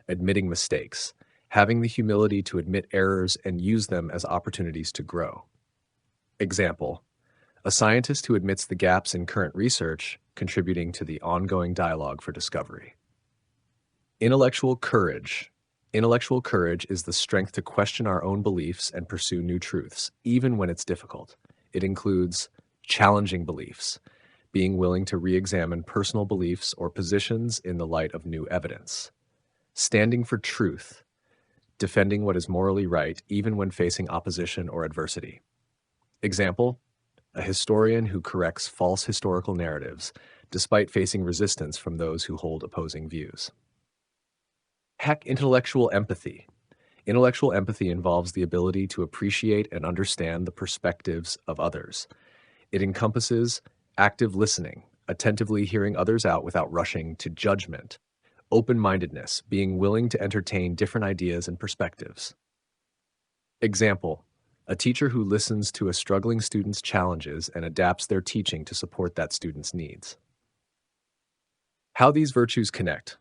Admitting mistakes, having the humility to admit errors and use them as opportunities to grow. Example, a scientist who admits the gaps in current research, contributing to the ongoing dialogue for discovery. Intellectual courage. Intellectual courage is the strength to question our own beliefs and pursue new truths, even when it's difficult. It includes challenging beliefs, being willing to re-examine personal beliefs or positions in the light of new evidence. Standing for truth, defending what is morally right even when facing opposition or adversity. Example, a historian who corrects false historical narratives despite facing resistance from those who hold opposing views. Intellectual empathy. Intellectual empathy involves the ability to appreciate and understand the perspectives of others. It encompasses active listening, attentively hearing others out without rushing to judgment, open-mindedness, being willing to entertain different ideas and perspectives. Example, a teacher who listens to a struggling student's challenges and adapts their teaching to support that student's needs. How these virtues connect.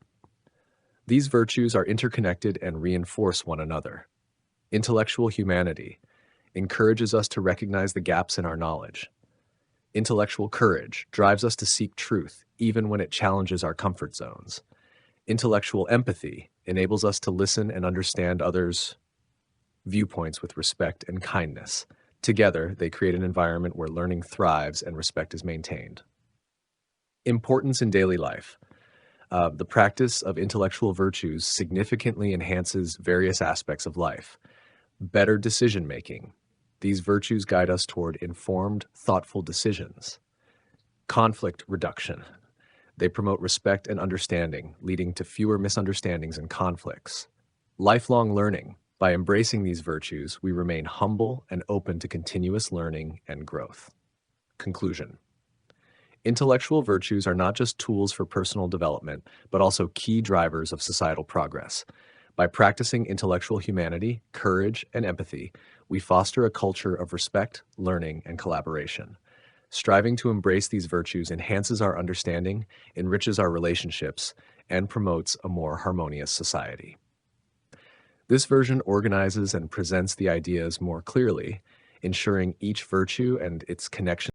These virtues are interconnected and reinforce one another. Intellectual humanity encourages us to recognize the gaps in our knowledge. Intellectual courage drives us to seek truth, even when it challenges our comfort zones. Intellectual empathy enables us to listen and understand others' viewpoints with respect and kindness. Together, they create an environment where learning thrives and respect is maintained. Importance in daily life. The practice of intellectual virtues significantly enhances various aspects of life. Better decision making. These virtues guide us toward informed, thoughtful decisions. Conflict reduction. They promote respect and understanding, leading to fewer misunderstandings and conflicts. Lifelong learning. By embracing these virtues, we remain humble and open to continuous learning and growth. Conclusion. Intellectual virtues are not just tools for personal development, but also key drivers of societal progress. By practicing intellectual humanity, courage, and empathy, we foster a culture of respect, learning, and collaboration. Striving to embrace these virtues enhances our understanding, enriches our relationships, and promotes a more harmonious society. This version organizes and presents the ideas more clearly, ensuring each virtue and its connection.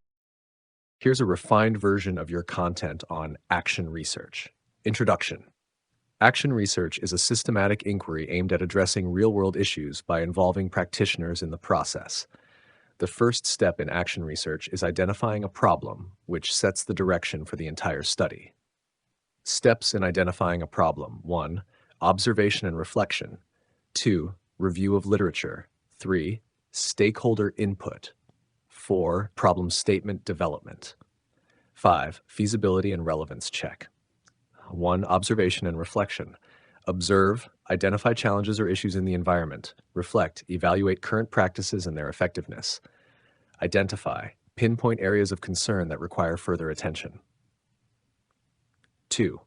Here's a refined version of your content on action research. Introduction. Action research is a systematic inquiry aimed at addressing real-world issues by involving practitioners in the process. The first step in action research is identifying a problem, which sets the direction for the entire study. Steps in identifying a problem. 1. Observation and reflection. 2. Review of literature. 3. Stakeholder input. 4. Problem statement development. 5. Feasibility and relevance check. 1. Observation and reflection. Observe, identify challenges or issues in the environment. Reflect, evaluate current practices and their effectiveness. Identify, pinpoint areas of concern that require further attention. 2.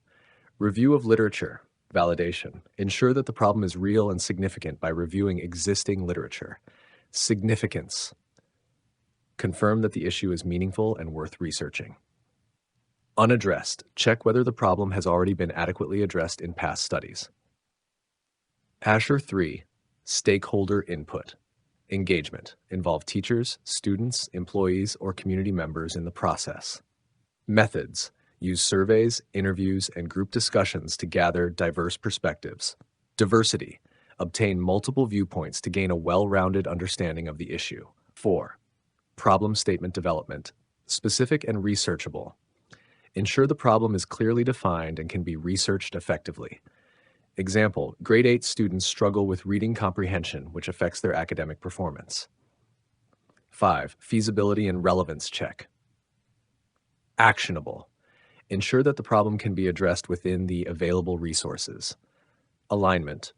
Review of literature. Validation. Ensure that the problem is real and significant by reviewing existing literature. Significance. Confirm that the issue is meaningful and worth researching. Unaddressed. Check whether the problem has already been adequately addressed in past studies. Asher 3. Stakeholder input. Engagement. Involve teachers, students, employees, or community members in the process. Methods. Use surveys, interviews, and group discussions to gather diverse perspectives. Diversity. Obtain multiple viewpoints to gain a well-rounded understanding of the issue. 4. Problem statement development. Specific and researchable. Ensure the problem is clearly defined and can be researched effectively. Example, grade 8 students struggle with reading comprehension, which affects their academic performance. 5. Feasibility and relevance check. Actionable. Ensure that the problem can be addressed within the available resources. Alignment.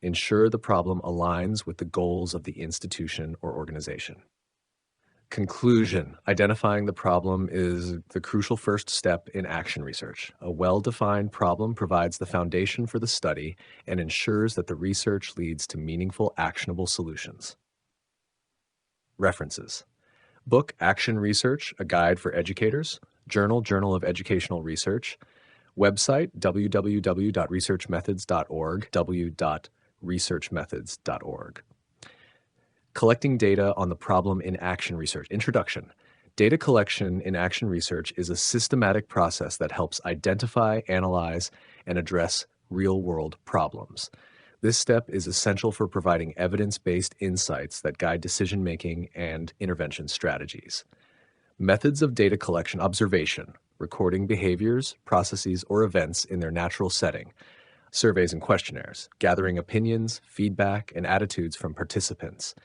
Ensure the problem aligns with the goals of the institution or organization. Conclusion. Identifying the problem is the crucial first step in action research. A well-defined problem provides the foundation for the study and ensures that the research leads to meaningful, actionable solutions. References. Book Action Research, a guide for educators. Journal of Educational Research. Website www.researchmethods.org, w.researchmethods.org. Collecting data on the problem in action research. Introduction. Data collection in action research is a systematic process that helps identify, analyze, and address real-world problems. This step is essential for providing evidence-based insights that guide decision-making and intervention strategies. Methods of data collection. Observation. Recording behaviors, processes, or events in their natural setting. Surveys and questionnaires. Gathering opinions, feedback, and attitudes from participants.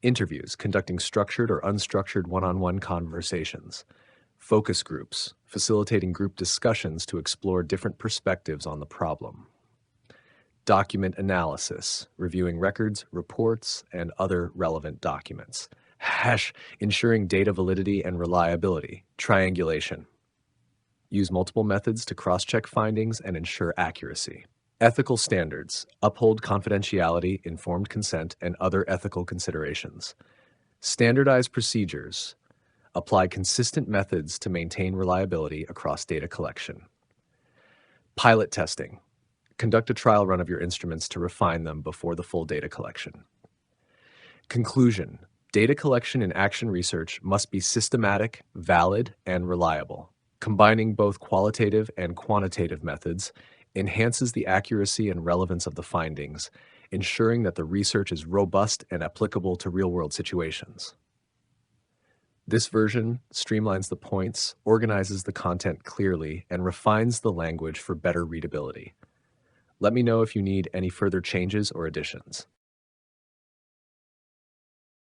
Interviews, conducting structured or unstructured one-on-one conversations. Focus groups, facilitating group discussions to explore different perspectives on the problem. Document analysis, reviewing records, reports, and other relevant documents. Ensuring data validity and reliability. Triangulation. Use multiple methods to cross-check findings and ensure accuracy. Ethical standards. Uphold confidentiality, informed consent, and other ethical considerations. Standardized procedures. Apply consistent methods to maintain reliability across data collection. Pilot testing. Conduct a trial run of your instruments to refine them before the full data collection. Conclusion. Data collection in action research must be systematic, valid, and reliable. Combining both qualitative and quantitative methods enhances the accuracy and relevance of the findings, ensuring that the research is robust and applicable to real-world situations. This version streamlines the points, organizes the content clearly, and refines the language for better readability. Let me know if you need any further changes or additions.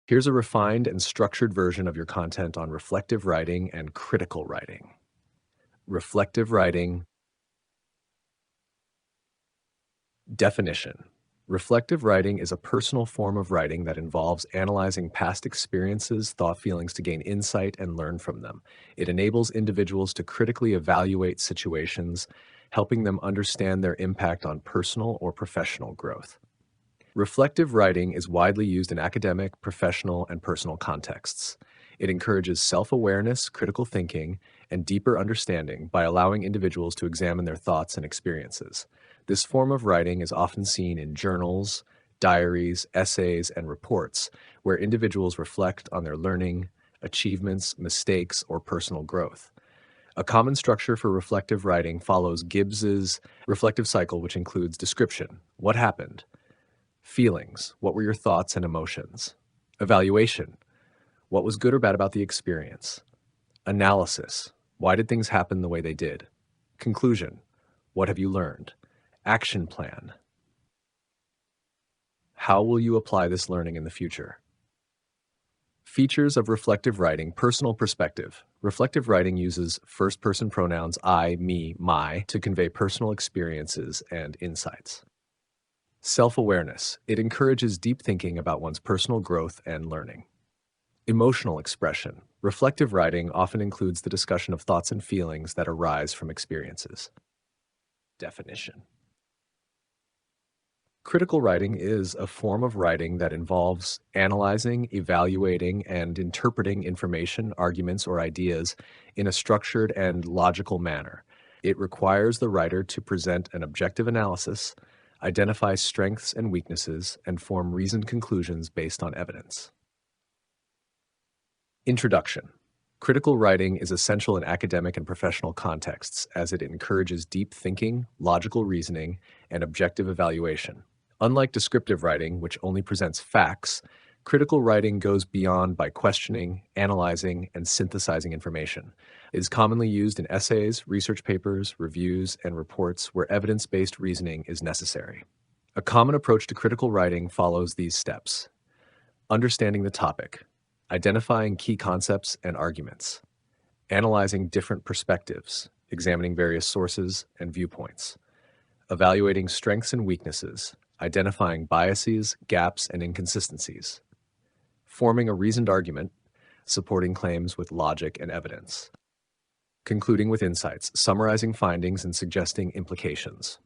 Here's a refined and structured version of your content on reflective writing and critical writing. Reflective writing. Definition. Reflective writing is a personal form of writing that involves analyzing past experiences, thought, feelings to gain insight and learn from them. It enables individuals to critically evaluate situations, helping them understand their impact on personal or professional growth. Reflective writing is widely used in academic, professional, and personal contexts. It encourages self-awareness, critical thinking, and deeper understanding by allowing individuals to examine their thoughts and experiences. This form of writing is often seen in journals, diaries, essays, and reports, where individuals reflect on their learning, achievements, mistakes, or personal growth. A common structure for reflective writing follows Gibbs's reflective cycle, which includes description, what happened, feelings, what were your thoughts and emotions, evaluation, what was good or bad about the experience, analysis, why did things happen the way they did, conclusion, what have you learned, action plan, how will you apply this learning in the future? Features of reflective writing. Personal perspective. Reflective writing uses first-person pronouns I, me, my to convey personal experiences and insights. Self-awareness. It encourages deep thinking about one's personal growth and learning. Emotional expression. Reflective writing often includes the discussion of thoughts and feelings that arise from experiences. Definition. Critical writing is a form of writing that involves analyzing, evaluating, and interpreting information, arguments, or ideas in a structured and logical manner. It requires the writer to present an objective analysis, identify strengths and weaknesses, and form reasoned conclusions based on evidence. Introduction. Critical writing is essential in academic and professional contexts as it encourages deep thinking, logical reasoning, and objective evaluation. Unlike descriptive writing, which only presents facts, critical writing goes beyond by questioning, analyzing, and synthesizing information. It is commonly used in essays, research papers, reviews, and reports where evidence-based reasoning is necessary. A common approach to critical writing follows these steps. Understanding the topic, identifying key concepts and arguments, analyzing different perspectives, examining various sources and viewpoints, evaluating strengths and weaknesses, identifying biases, gaps, and inconsistencies, forming a reasoned argument, supporting claims with logic and evidence, concluding with insights, summarizing findings and suggesting implications.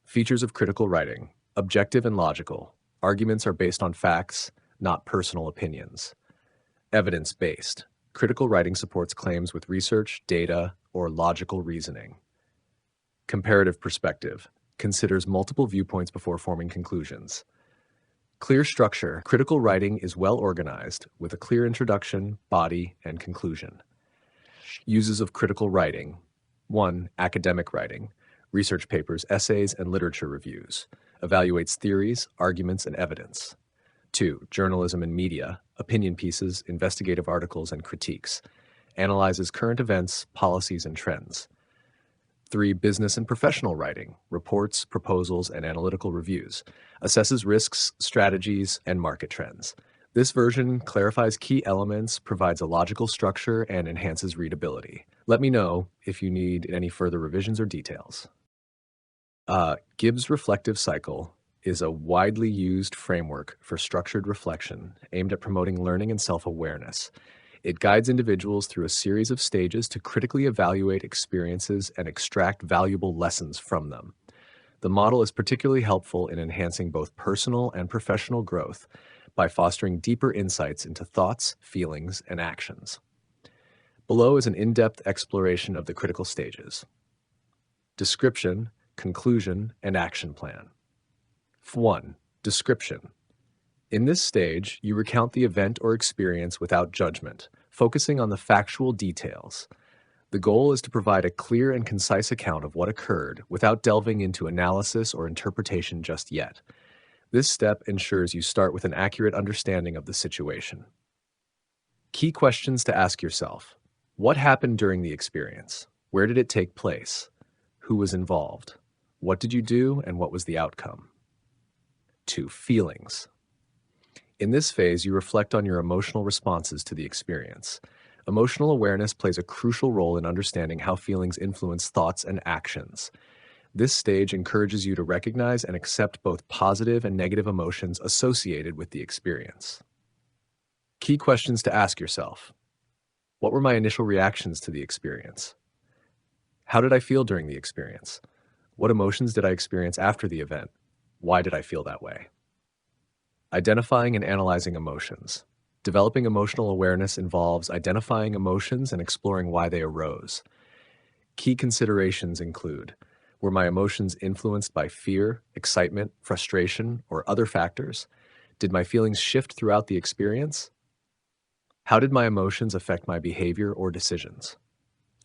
Features of critical writing. Objective and logical. Arguments are based on facts, not personal opinions. Evidence-based. Critical writing supports claims with research, data, or logical reasoning. Comparative perspective. Considers multiple viewpoints before forming conclusions. Clear structure. Critical writing is well organized with a clear introduction, body, and conclusion. Uses of critical writing. 1. Academic writing. Research papers, essays, and literature reviews. Evaluates theories, arguments, and evidence. 2. Journalism and media. Opinion pieces, investigative articles, and critiques. Analyzes current events, policies, and trends. 3. Business and professional writing, reports, proposals, and analytical reviews. Assesses risks, strategies, and market trends. This version clarifies key elements, provides a logical structure, and enhances readability. Let me know if you need any further revisions or details. Gibbs Reflective Cycle is a widely used framework for structured reflection aimed at promoting learning and self-awareness. It guides individuals through a series of stages to critically evaluate experiences and extract valuable lessons from them. The model is particularly helpful in enhancing both personal and professional growth by fostering deeper insights into thoughts, feelings, and actions. Below is an in-depth exploration of the critical stages. Description, conclusion, and action plan. 1. Description. In this stage, you recount the event or experience without judgment, focusing on the factual details. The goal is to provide a clear and concise account of what occurred without delving into analysis or interpretation just yet. This step ensures you start with an accurate understanding of the situation. Key questions to ask yourself. What happened during the experience? Where did it take place? Who was involved? What did you do and what was the outcome? 2. Feelings. In this phase, you reflect on your emotional responses to the experience. Emotional awareness plays a crucial role in understanding how feelings influence thoughts and actions. This stage encourages you to recognize and accept both positive and negative emotions associated with the experience. Key questions to ask yourself. What were my initial reactions to the experience? How did I feel during the experience? What emotions did I experience after the event? Why did I feel that way? Identifying and analyzing emotions. Developing emotional awareness involves identifying emotions and exploring why they arose. Key considerations include: were my emotions influenced by fear, excitement, frustration, or other factors? Did my feelings shift throughout the experience? How did my emotions affect my behavior or decisions?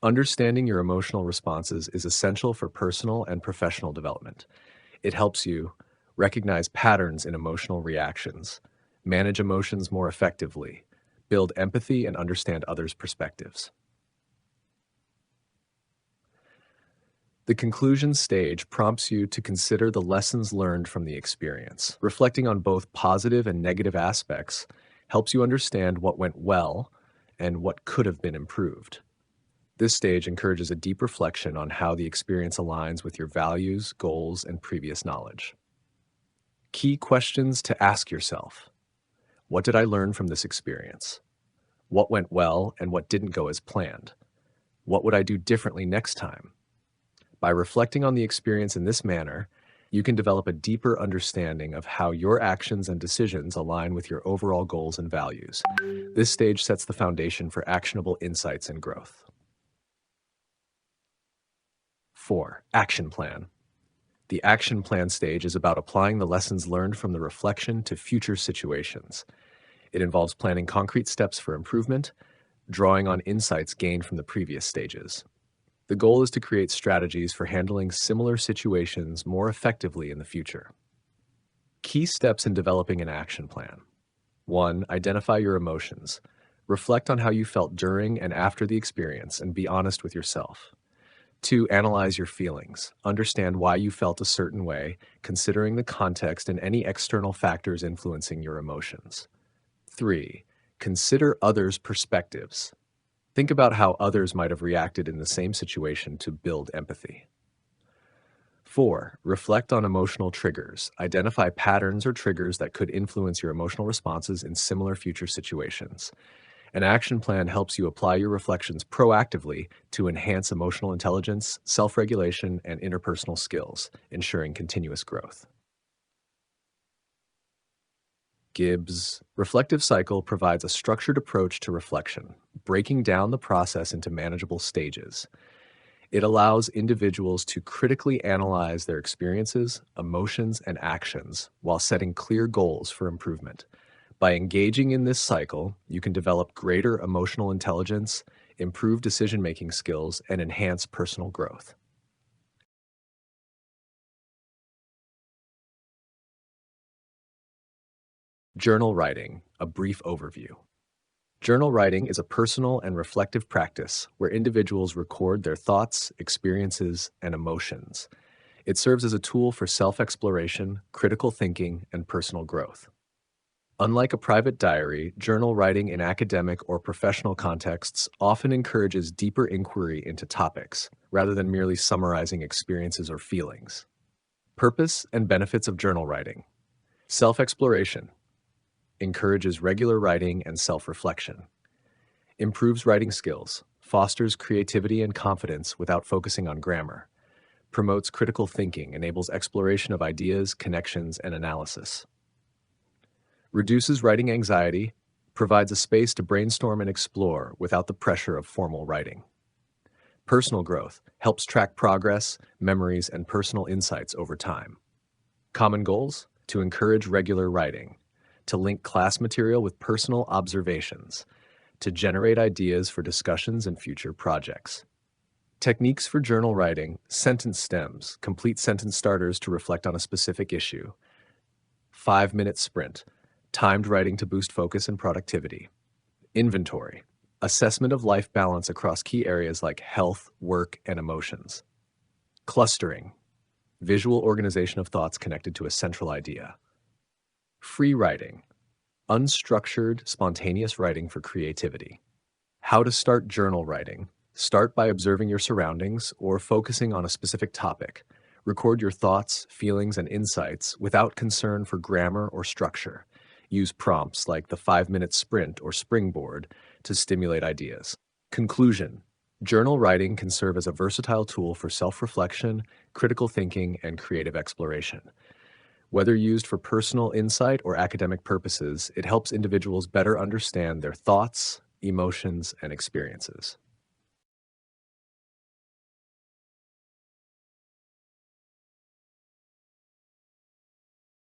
Understanding your emotional responses is essential for personal and professional development. It helps you recognize patterns in emotional reactions, manage emotions more effectively, build empathy, and understand others' perspectives. The conclusion stage prompts you to consider the lessons learned from the experience. Reflecting on both positive and negative aspects helps you understand what went well and what could have been improved. This stage encourages a deep reflection on how the experience aligns with your values, goals, and previous knowledge. Key questions to ask yourself. What did I learn from this experience? What went well and what didn't go as planned? What would I do differently next time? By reflecting on the experience in this manner, you can develop a deeper understanding of how your actions and decisions align with your overall goals and values. This stage sets the foundation for actionable insights and growth. 4. Action plan. The action plan stage is about applying the lessons learned from the reflection to future situations. It involves planning concrete steps for improvement, drawing on insights gained from the previous stages. The goal is to create strategies for handling similar situations more effectively in the future. Key steps in developing an action plan. 1. Identify your emotions. Reflect on how you felt during and after the experience and be honest with yourself. 2. Analyze your feelings. Understand why you felt a certain way, considering the context and any external factors influencing your emotions. 3. Consider others' perspectives. Think about how others might have reacted in the same situation to build empathy. 4. Reflect on emotional triggers. Identify patterns or triggers that could influence your emotional responses in similar future situations. An action plan helps you apply your reflections proactively to enhance emotional intelligence, self-regulation, and interpersonal skills, ensuring continuous growth. Gibbs' reflective cycle provides a structured approach to reflection, breaking down the process into manageable stages. It allows individuals to critically analyze their experiences, emotions, and actions while setting clear goals for improvement. By engaging in this cycle, you can develop greater emotional intelligence, improve decision-making skills, and enhance personal growth. Journal writing, a brief overview. Journal writing is a personal and reflective practice where individuals record their thoughts, experiences, and emotions. It serves as a tool for self-exploration, critical thinking, and personal growth. Unlike a private diary, journal writing in academic or professional contexts often encourages deeper inquiry into topics, rather than merely summarizing experiences or feelings. Purpose and benefits of journal writing. Self-exploration. Encourages regular writing and self-reflection. Improves writing skills. Fosters creativity and confidence without focusing on grammar. Promotes critical thinking, enables exploration of ideas, connections, and analysis. Reduces writing anxiety, provides a space to brainstorm and explore without the pressure of formal writing. Personal growth, helps track progress, memories, and personal insights over time. Common goals, to encourage regular writing, to link class material with personal observations, to generate ideas for discussions and future projects. Techniques for journal writing: sentence stems, complete sentence starters to reflect on a specific issue. 5-minute sprint, timed writing to boost focus and productivity. Inventory, assessment of life balance across key areas like health, work, and emotions. Clustering, visual organization of thoughts connected to a central idea. Free writing, unstructured, spontaneous writing for creativity. How to start journal writing. Start by observing your surroundings or focusing on a specific topic. Record your thoughts, feelings, and insights without concern for grammar or structure. Use prompts like the 5-minute sprint or springboard to stimulate ideas. Conclusion. Journal writing can serve as a versatile tool for self-reflection, critical thinking, and creative exploration. Whether used for personal insight or academic purposes, it helps individuals better understand their thoughts, emotions, and experiences.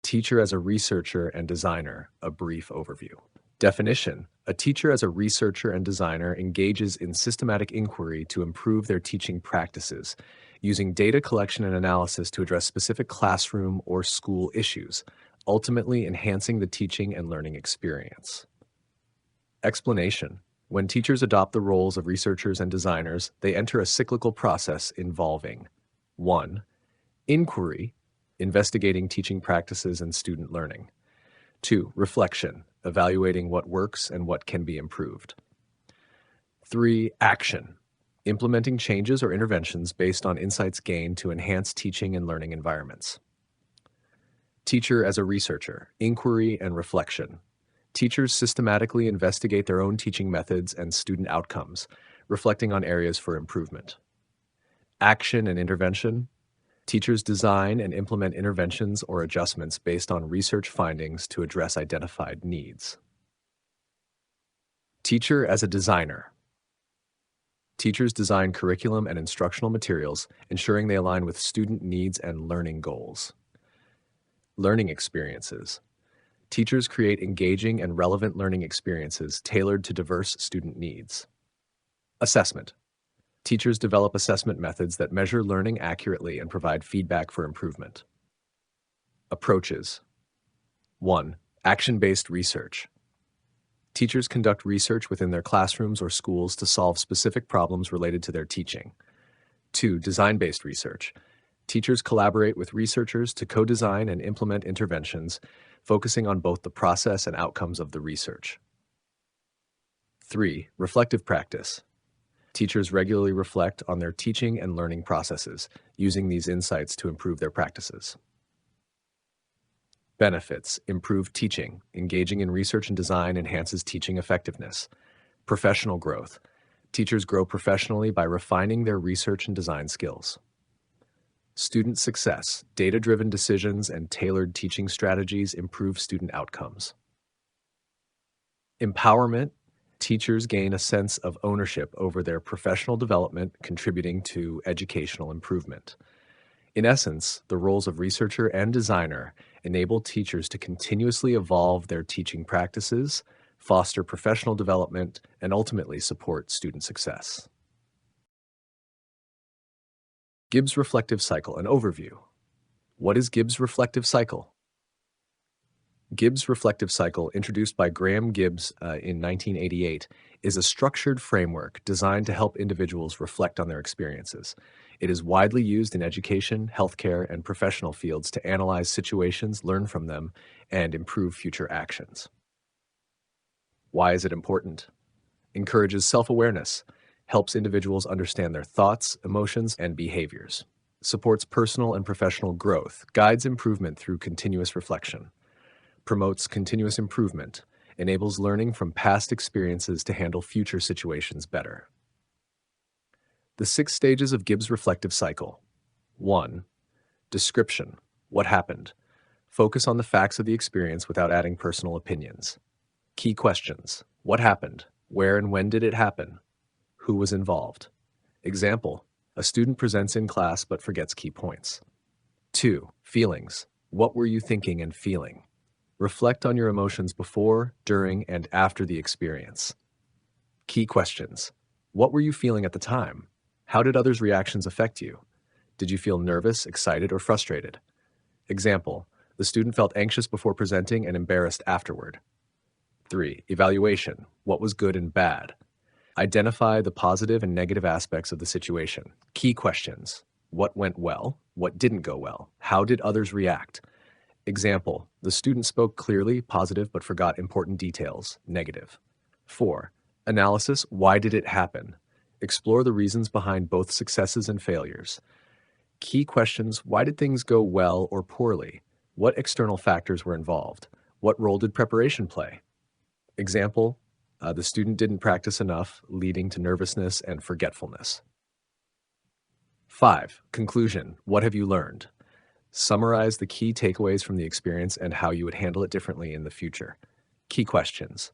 Teacher as a researcher and designer, a brief overview. Definition: a teacher as a researcher and designer engages in systematic inquiry to improve their teaching practices, using data collection and analysis to address specific classroom or school issues, ultimately enhancing the teaching and learning experience. Explanation: when teachers adopt the roles of researchers and designers, they enter a cyclical process involving 1. Inquiry, investigating teaching practices and student learning. 2. Reflection, evaluating what works and what can be improved. 3. Action, implementing changes or interventions based on insights gained to enhance teaching and learning environments. Teacher as a researcher, inquiry and reflection. Teachers systematically investigate their own teaching methods and student outcomes, reflecting on areas for improvement. Action and intervention. Teachers design and implement interventions or adjustments based on research findings to address identified needs. Teacher as a designer. Teachers design curriculum and instructional materials, ensuring they align with student needs and learning goals. Learning experiences. Teachers create engaging and relevant learning experiences tailored to diverse student needs. Assessment. Teachers develop assessment methods that measure learning accurately and provide feedback for improvement. Approaches. 1. Action-based research. Teachers conduct research within their classrooms or schools to solve specific problems related to their teaching. 2. Design-based research. Teachers collaborate with researchers to co-design and implement interventions, focusing on both the process and outcomes of the research. 3. Reflective practice. Teachers regularly reflect on their teaching and learning processes, using these insights to improve their practices. Benefits: improved teaching. Engaging in research and design enhances teaching effectiveness. Professional growth. Teachers grow professionally by refining their research and design skills. Student success. Data-driven decisions and tailored teaching strategies improve student outcomes. Empowerment. Teachers gain a sense of ownership over their professional development, contributing to educational improvement. In essence, the roles of researcher and designer enable teachers to continuously evolve their teaching practices, foster professional development, and ultimately support student success. Gibbs Reflective Cycle, an overview. What is Gibbs Reflective Cycle? Gibbs Reflective Cycle, introduced by Graham Gibbs in 1988, is a structured framework designed to help individuals reflect on their experiences. It is widely used in education, healthcare, and professional fields to analyze situations, learn from them, and improve future actions. Why is it important? Encourages self-awareness, helps individuals understand their thoughts, emotions, and behaviors. Supports personal and professional growth, guides improvement through continuous reflection. Promotes continuous improvement, enables learning from past experiences to handle future situations better. The 6 stages of Gibbs Reflective Cycle. 1. Description. What happened? Focus on the facts of the experience without adding personal opinions. Key questions. What happened? Where and when did it happen? Who was involved? Example: a student presents in class but forgets key points. 2. Feelings. What were you thinking and feeling? Reflect on your emotions before, during, and after the experience. Key questions. What were you feeling at the time? How did others' reactions affect you? Did you feel nervous, excited, or frustrated? Example: the student felt anxious before presenting and embarrassed afterward. 3. Evaluation. What was good and bad? Identify the positive and negative aspects of the situation. Key questions. What went well? What didn't go well? How did others react? Example, the student spoke clearly, positive, but forgot important details, negative. 4. Analysis, why did it happen? Explore the reasons behind both successes and failures. Key questions, why did things go well or poorly? What external factors were involved? What role did preparation play? Example, the student didn't practice enough, leading to nervousness and forgetfulness. 5. Conclusion, what have you learned? Summarize the key takeaways from the experience and how you would handle it differently in the future. Key questions.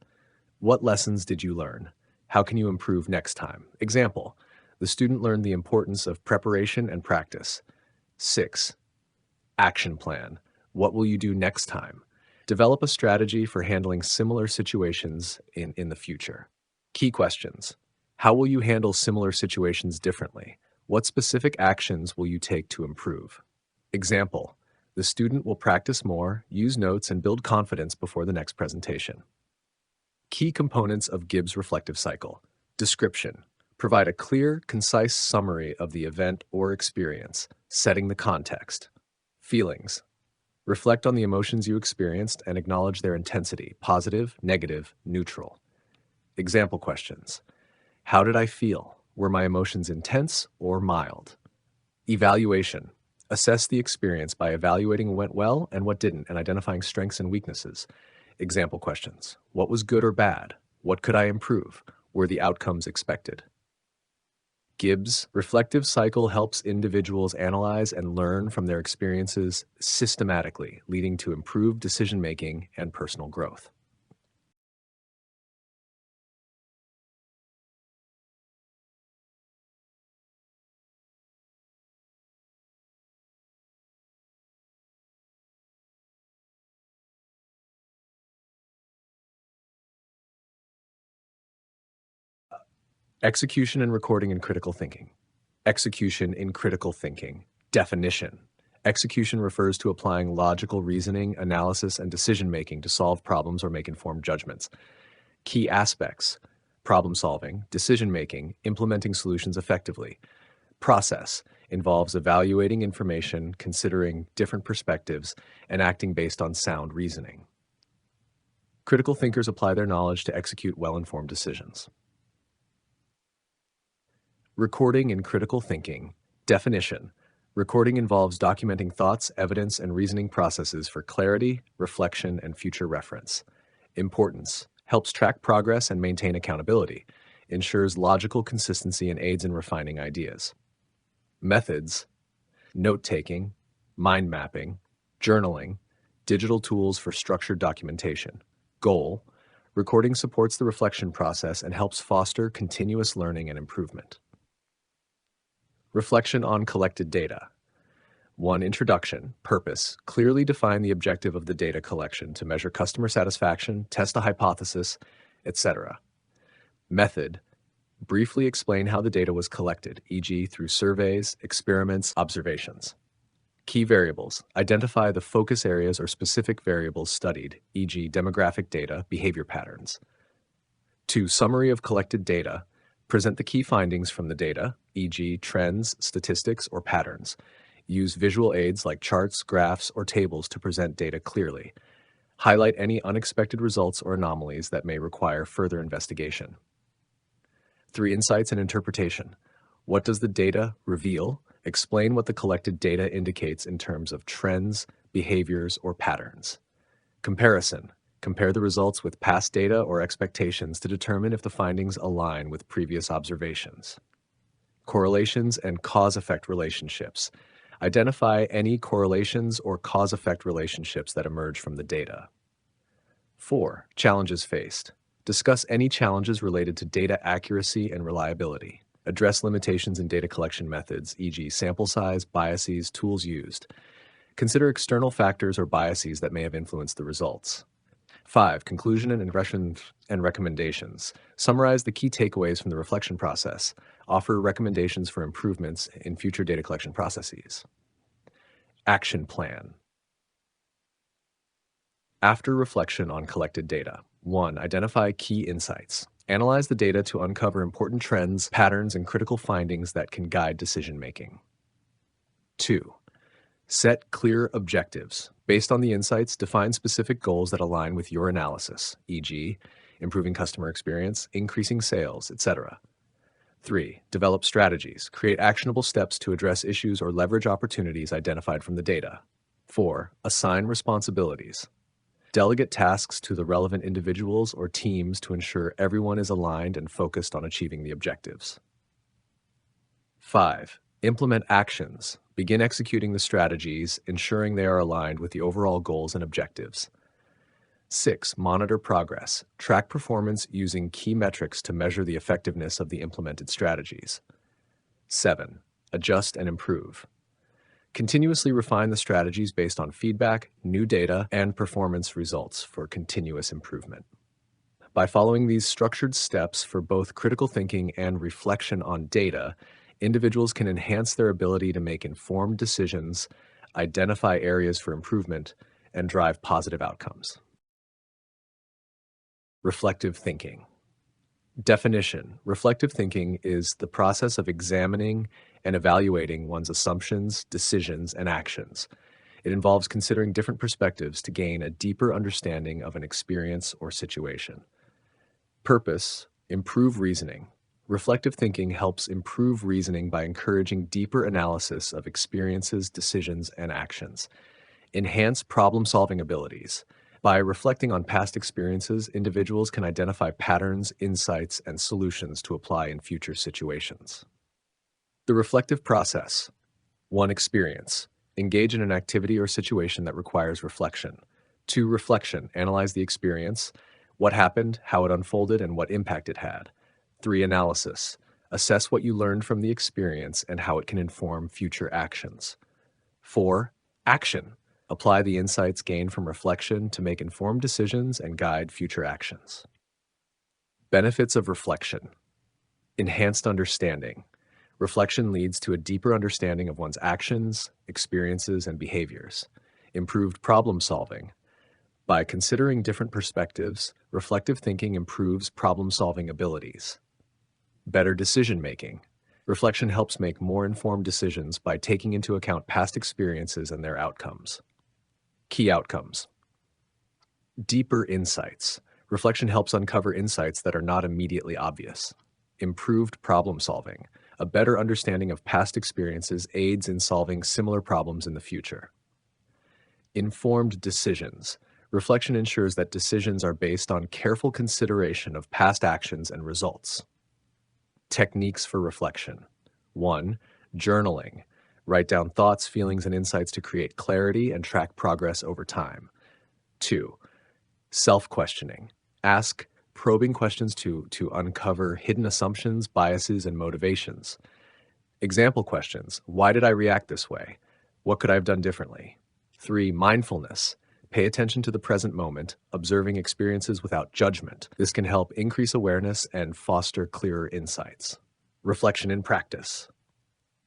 What lessons did you learn? How can you improve next time? Example, the student learned the importance of preparation and practice. 6. Action plan. What will you do next time? Develop a strategy for handling similar situations in the future. Key questions. How will you handle similar situations differently? What specific actions will you take to improve? Example, the student will practice more, use notes, and build confidence before the next presentation. Key components of Gibbs reflective cycle. Description. Provide a clear, concise summary of the event or experience, setting the context. Feelings. Reflect on the emotions you experienced and acknowledge their intensity, positive, negative, neutral. Example questions. How did I feel? Were my emotions intense or mild? Evaluation. Assess the experience by evaluating what went well and what didn't and identifying strengths and weaknesses. Example questions. What was good or bad? What could I improve? Were the outcomes expected? Gibbs' reflective cycle helps individuals analyze and learn from their experiences systematically, leading to improved decision-making and personal growth. Execution and recording in critical thinking. Execution in critical thinking. Definition. Execution refers to applying logical reasoning, analysis, and decision-making to solve problems or make informed judgments. Key aspects: problem-solving, decision-making, implementing solutions effectively. Process involves evaluating information, considering different perspectives, and acting based on sound reasoning. Critical thinkers apply their knowledge to execute well-informed decisions. Recording in critical thinking. Definition. Recording involves documenting thoughts, evidence, and reasoning processes for clarity, reflection, and future reference. Importance. Helps track progress and maintain accountability. Ensures logical consistency and aids in refining ideas. Methods. Note-taking, mind mapping, journaling, digital tools for structured documentation. Goal. Recording supports the reflection process and helps foster continuous learning and improvement. Reflection on collected data. 1. Introduction. Purpose. Clearly define the objective of the data collection to measure customer satisfaction, test a hypothesis, etc. Method. Briefly explain how the data was collected, e.g. through surveys, experiments, observations. Key variables. Identify the focus areas or specific variables studied, e.g. demographic data, behavior patterns. 2. Summary of collected data. Present the key findings from the data, e.g. trends, statistics, or patterns. Use visual aids like charts, graphs, or tables to present data clearly. Highlight any unexpected results or anomalies that may require further investigation. 3. Insights and interpretation. What does the data reveal? Explain what the collected data indicates in terms of trends, behaviors, or patterns. Comparison. Compare the results with past data or expectations to determine if the findings align with previous observations. Correlations and cause-effect relationships. Identify any correlations or cause-effect relationships that emerge from the data. 4. Challenges faced. Discuss any challenges related to data accuracy and reliability. Address limitations in data collection methods, e.g. sample size, biases, tools used. Consider external factors or biases that may have influenced the results. 5. Conclusion and recommendations. Summarize the key takeaways from the reflection process. Offer recommendations for improvements in future data collection processes. Action plan. After reflection on collected data. 1. Identify key insights. Analyze the data to uncover important trends, patterns, and critical findings that can guide decision making. 2. Set clear objectives. Based on the insights, define specific goals that align with your analysis, e.g., improving customer experience, increasing sales, etc. 3. Develop strategies. Create actionable steps to address issues or leverage opportunities identified from the data. 4. Assign responsibilities. Delegate tasks to the relevant individuals or teams to ensure everyone is aligned and focused on achieving the objectives. 5. Implement actions. Begin executing the strategies, ensuring they are aligned with the overall goals and objectives. 6. Monitor progress. Track performance using key metrics to measure the effectiveness of the implemented strategies. 7. Adjust and improve. Continuously refine the strategies based on feedback, new data, and performance results for continuous improvement. By following these structured steps for both critical thinking and reflection on data, individuals can enhance their ability to make informed decisions, identify areas for improvement, and drive positive outcomes. Reflective thinking. Definition: reflective thinking is the process of examining and evaluating one's assumptions, decisions, and actions. It involves considering different perspectives to gain a deeper understanding of an experience or situation. Purpose: improve reasoning. Reflective thinking helps improve reasoning by encouraging deeper analysis of experiences, decisions, and actions. Enhance problem-solving abilities. By reflecting on past experiences, individuals can identify patterns, insights, and solutions to apply in future situations. The reflective process. 1. Experience. Engage in an activity or situation that requires reflection. 2. Reflection. Analyze the experience, what happened, how it unfolded, and what impact it had. 3. Analysis. Assess what you learned from the experience and how it can inform future actions. 4. Action. Apply the insights gained from reflection to make informed decisions and guide future actions. Benefits of reflection. Enhanced understanding. Reflection leads to a deeper understanding of one's actions, experiences, and behaviors. Improved problem solving. By considering different perspectives, reflective thinking improves problem-solving abilities. Better decision making. Reflection helps make more informed decisions by taking into account past experiences and their outcomes. Key outcomes. Deeper insights. Reflection helps uncover insights that are not immediately obvious. Improved problem solving. A better understanding of past experiences aids in solving similar problems in the future. Informed decisions. Reflection ensures that decisions are based on careful consideration of past actions and results. Techniques for reflection. 1. Journaling. Write down thoughts, feelings, and insights to create clarity and track progress over time. 2. Self-questioning. Ask probing questions to uncover hidden assumptions, biases, and motivations. Example questions. Why did I react this way? What could I have done differently? 3. Mindfulness. Pay attention to the present moment, observing experiences without judgment. This can help increase awareness and foster clearer insights. Reflection in practice.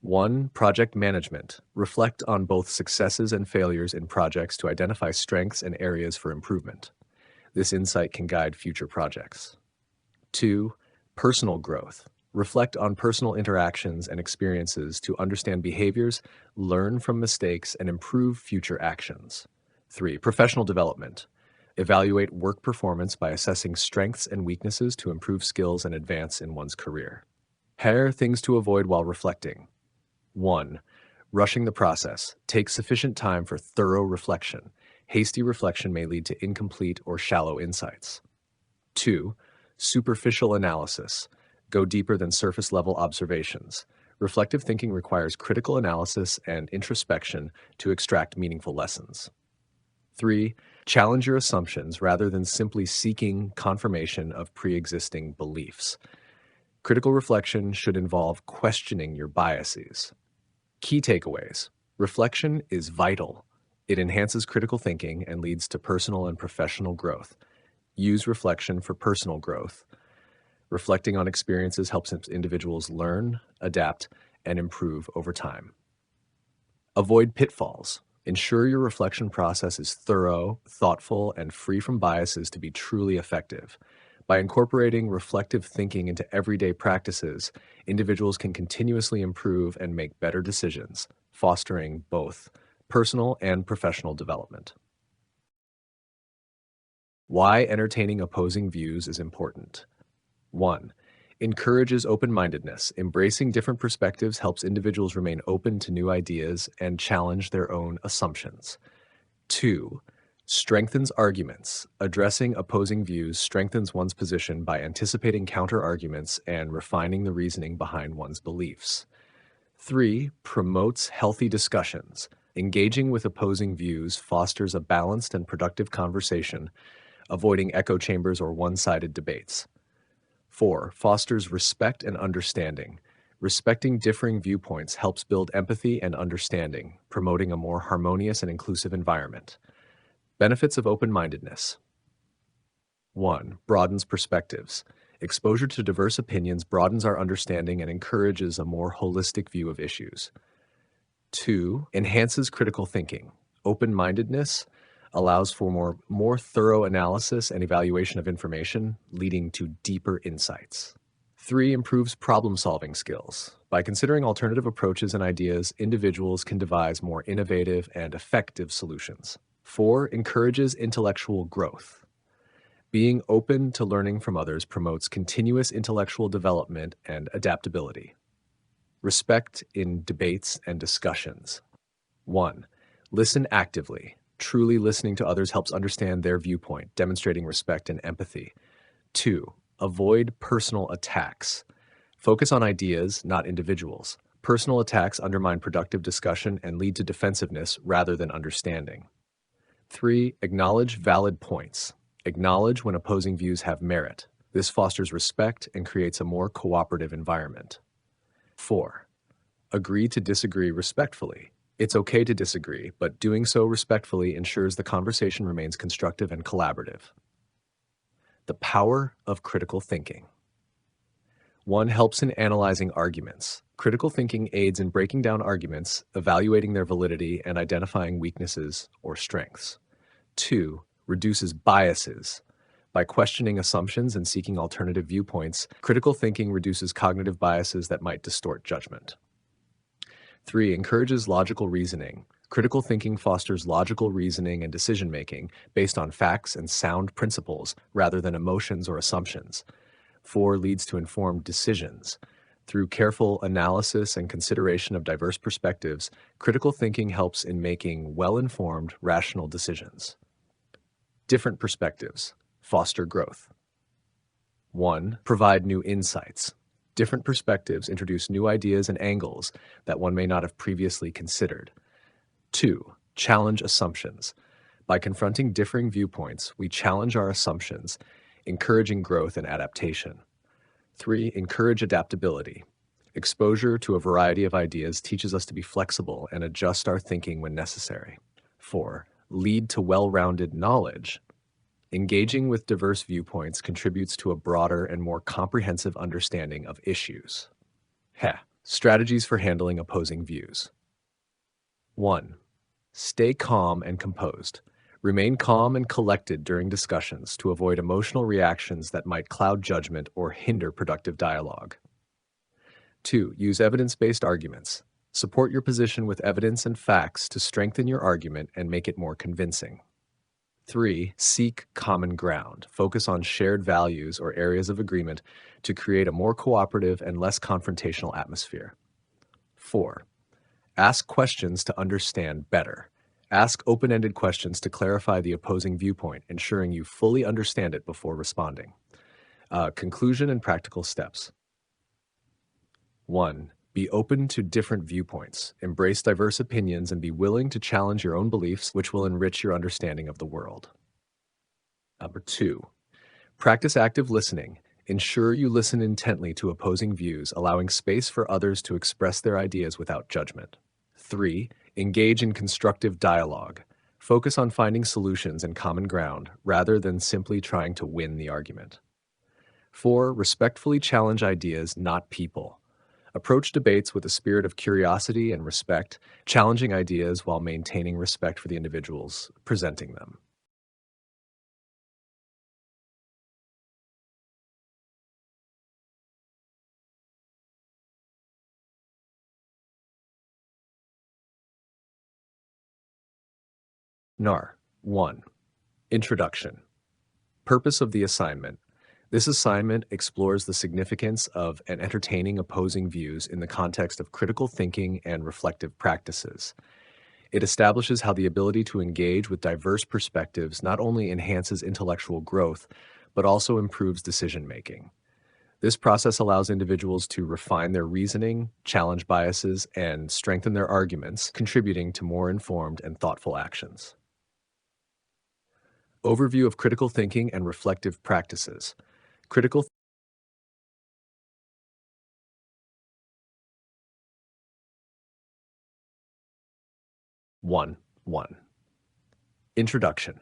1. Project management. Reflect on both successes and failures in projects to identify strengths and areas for improvement. This insight can guide future projects. 2. Personal growth. Reflect on personal interactions and experiences to understand behaviors, learn from mistakes, and improve future actions. 3. Professional development. Evaluate work performance by assessing strengths and weaknesses to improve skills and advance in one's career. Here, things to avoid while reflecting. 1. Rushing the process. Take sufficient time for thorough reflection. Hasty reflection may lead to incomplete or shallow insights. 2. Superficial analysis. Go deeper than surface-level observations. Reflective thinking requires critical analysis and introspection to extract meaningful lessons. 3. Challenge your assumptions rather than simply seeking confirmation of pre-existing beliefs. Critical reflection should involve questioning your biases. Key takeaways. Reflection is vital. It enhances critical thinking and leads to personal and professional growth. Use reflection for personal growth. Reflecting on experiences helps individuals learn, adapt, and improve over time. Avoid pitfalls. Ensure your reflection process is thorough, thoughtful, and free from biases to be truly effective. By incorporating reflective thinking into everyday practices, individuals can continuously improve and make better decisions, fostering both personal and professional development. Why entertaining opposing views is important. 1. Encourages open-mindedness. Embracing different perspectives helps individuals remain open to new ideas and challenge their own assumptions. 2. Strengthens arguments. Addressing opposing views strengthens one's position by anticipating counter-arguments and refining the reasoning behind one's beliefs. 3. Promotes healthy discussions. Engaging with opposing views fosters a balanced and productive conversation, avoiding echo chambers or one-sided debates. 4. Fosters respect and understanding. Respecting differing viewpoints helps build empathy and understanding, promoting a more harmonious and inclusive environment. Benefits of open-mindedness. 1. Broadens perspectives. Exposure to diverse opinions broadens our understanding and encourages a more holistic view of issues. 2. Enhances critical thinking. Open-mindedness allows for more thorough analysis and evaluation of information, leading to deeper insights. 3. Improves problem-solving skills. By considering alternative approaches and ideas, individuals can devise more innovative and effective solutions. 4. Encourages intellectual growth. Being open to learning from others promotes continuous intellectual development and adaptability. Respect in debates and discussions. 1. Listen actively. Truly listening to others helps understand their viewpoint, demonstrating respect and empathy. 2. Avoid personal attacks. Focus on ideas, not individuals. Personal attacks undermine productive discussion and lead to defensiveness rather than understanding. 3. Acknowledge valid points. Acknowledge when opposing views have merit. This fosters respect and creates a more cooperative environment. 4. Agree to disagree respectfully. It's okay to disagree, but doing so respectfully ensures the conversation remains constructive and collaborative. The power of critical thinking. 1. Helps in analyzing arguments. Critical thinking aids in breaking down arguments, evaluating their validity, and identifying weaknesses or strengths. 2. Reduces biases. By questioning assumptions and seeking alternative viewpoints, critical thinking reduces cognitive biases that might distort judgment. 3. Encourages logical reasoning. Critical thinking fosters logical reasoning and decision-making based on facts and sound principles rather than emotions or assumptions. 4. Leads to informed decisions. Through careful analysis and consideration of diverse perspectives, critical thinking helps in making well-informed, rational decisions. Different perspectives. Foster growth. 1. Provide new insights. Different perspectives introduce new ideas and angles that one may not have previously considered. 2. Challenge assumptions. By confronting differing viewpoints, we challenge our assumptions, encouraging growth and adaptation. 3. Encourage adaptability. Exposure to a variety of ideas teaches us to be flexible and adjust our thinking when necessary. 4. Lead to well-rounded knowledge. Engaging with diverse viewpoints contributes to a broader and more comprehensive understanding of issues. Strategies for handling opposing views. 1. Stay calm and composed. Remain calm and collected during discussions to avoid emotional reactions that might cloud judgment or hinder productive dialogue. 2. Use evidence-based arguments. Support your position with evidence and facts to strengthen your argument and make it more convincing. 3. Seek common ground. Focus on shared values or areas of agreement to create a more cooperative and less confrontational atmosphere. 4. Ask questions to understand better. Ask open-ended questions to clarify the opposing viewpoint, ensuring you fully understand it before responding. Conclusion and practical steps. 1. Be open to different viewpoints. Embrace diverse opinions and be willing to challenge your own beliefs, which will enrich your understanding of the world. 2. Practice active listening. Ensure you listen intently to opposing views, allowing space for others to express their ideas without judgment. 3. Engage in constructive dialogue. Focus on finding solutions and common ground rather than simply trying to win the argument. 4. Respectfully challenge ideas, not people. Approach debates with a spirit of curiosity and respect, challenging ideas while maintaining respect for the individuals presenting them. NAR 1. Introduction. Purpose of the assignment. This assignment explores the significance of and entertaining opposing views in the context of critical thinking and reflective practices. It establishes how the ability to engage with diverse perspectives not only enhances intellectual growth, but also improves decision making. This process allows individuals to refine their reasoning, challenge biases, and strengthen their arguments, contributing to more informed and thoughtful actions. Overview of critical thinking and reflective practices. Critical 1. Introduction.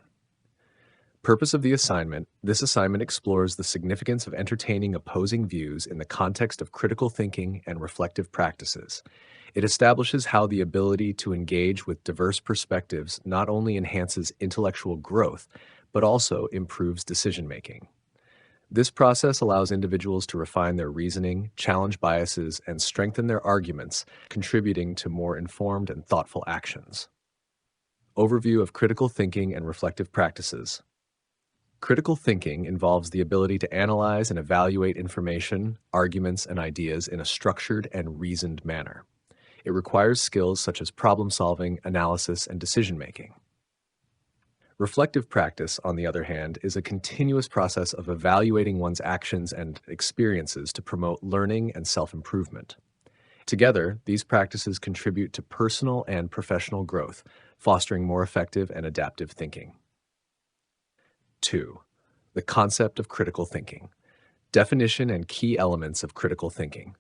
Purpose of the assignment. This assignment explores the significance of entertaining opposing views in the context of critical thinking and reflective practices. It establishes how the ability to engage with diverse perspectives not only enhances intellectual growth, but also improves decision making. This process allows individuals to refine their reasoning, challenge biases, and strengthen their arguments, contributing to more informed and thoughtful actions. Overview of critical thinking and reflective practices. Critical thinking involves the ability to analyze and evaluate information, arguments, and ideas in a structured and reasoned manner. It requires skills such as problem solving, analysis, and decision making. Reflective practice, on the other hand, is a continuous process of evaluating one's actions and experiences to promote learning and self-improvement. Together, these practices contribute to personal and professional growth, fostering more effective and adaptive thinking. 2. The concept of critical thinking. Definition and key elements of critical thinking.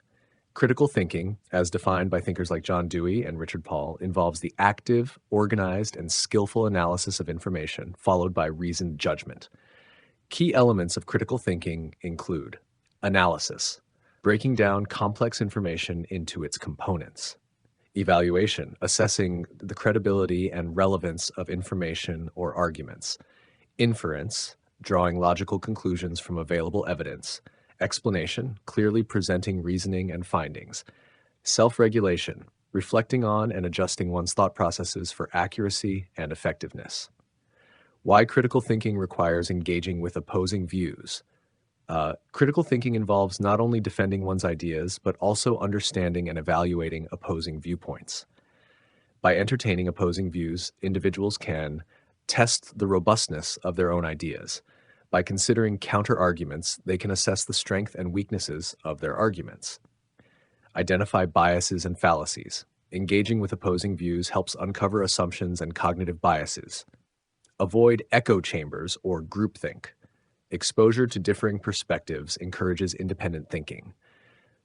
Critical thinking, as defined by thinkers like John Dewey and Richard Paul, involves the active, organized, and skillful analysis of information, followed by reasoned judgment. Key elements of critical thinking include analysis, breaking down complex information into its components; evaluation, assessing the credibility and relevance of information or arguments; inference, drawing logical conclusions from available evidence; explanation, clearly presenting reasoning and findings; self-regulation, reflecting on and adjusting one's thought processes for accuracy and effectiveness. Why critical thinking requires engaging with opposing views. Critical thinking involves not only defending one's ideas, but also understanding and evaluating opposing viewpoints. By entertaining opposing views, individuals can test the robustness of their own ideas. By considering counter-arguments, they can assess the strength and weaknesses of their arguments. Identify biases and fallacies. Engaging with opposing views helps uncover assumptions and cognitive biases. Avoid echo chambers or groupthink. Exposure to differing perspectives encourages independent thinking.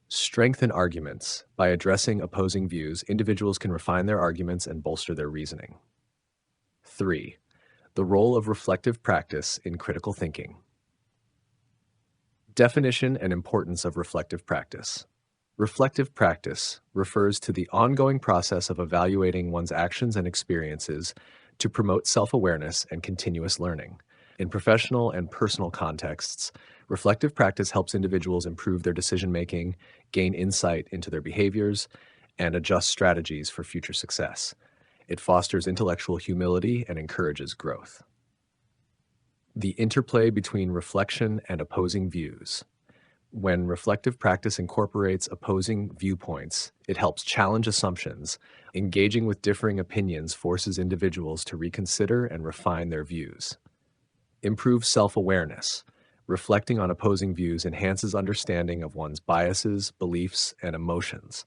Strengthen arguments. By addressing opposing views, individuals can refine their arguments and bolster their reasoning. 3. The role of reflective practice in critical thinking. Definition and importance of reflective practice. Reflective practice refers to the ongoing process of evaluating one's actions and experiences to promote self-awareness and continuous learning. In professional and personal contexts, reflective practice helps individuals improve their decision-making, gain insight into their behaviors, and adjust strategies for future success. It fosters intellectual humility and encourages growth. The interplay between reflection and opposing views. When reflective practice incorporates opposing viewpoints, it helps challenge assumptions. Engaging with differing opinions forces individuals to reconsider and refine their views. Improve self-awareness. Reflecting on opposing views enhances understanding of one's biases, beliefs, and emotions.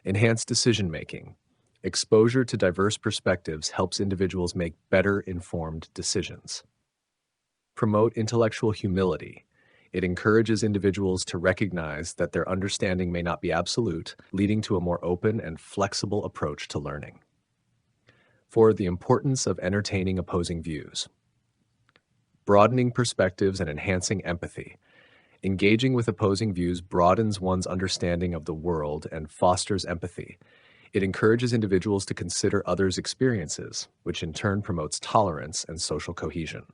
Enhance decision-making. Exposure to diverse perspectives helps individuals make better informed decisions. Promote intellectual humility. It encourages individuals to recognize that their understanding may not be absolute, leading to a more open and flexible approach to learning. 4. The importance of entertaining opposing views. Broadening perspectives and enhancing empathy. Engaging with opposing views broadens one's understanding of the world and fosters empathy. It encourages individuals to consider others' experiences, which in turn promotes tolerance and social cohesion.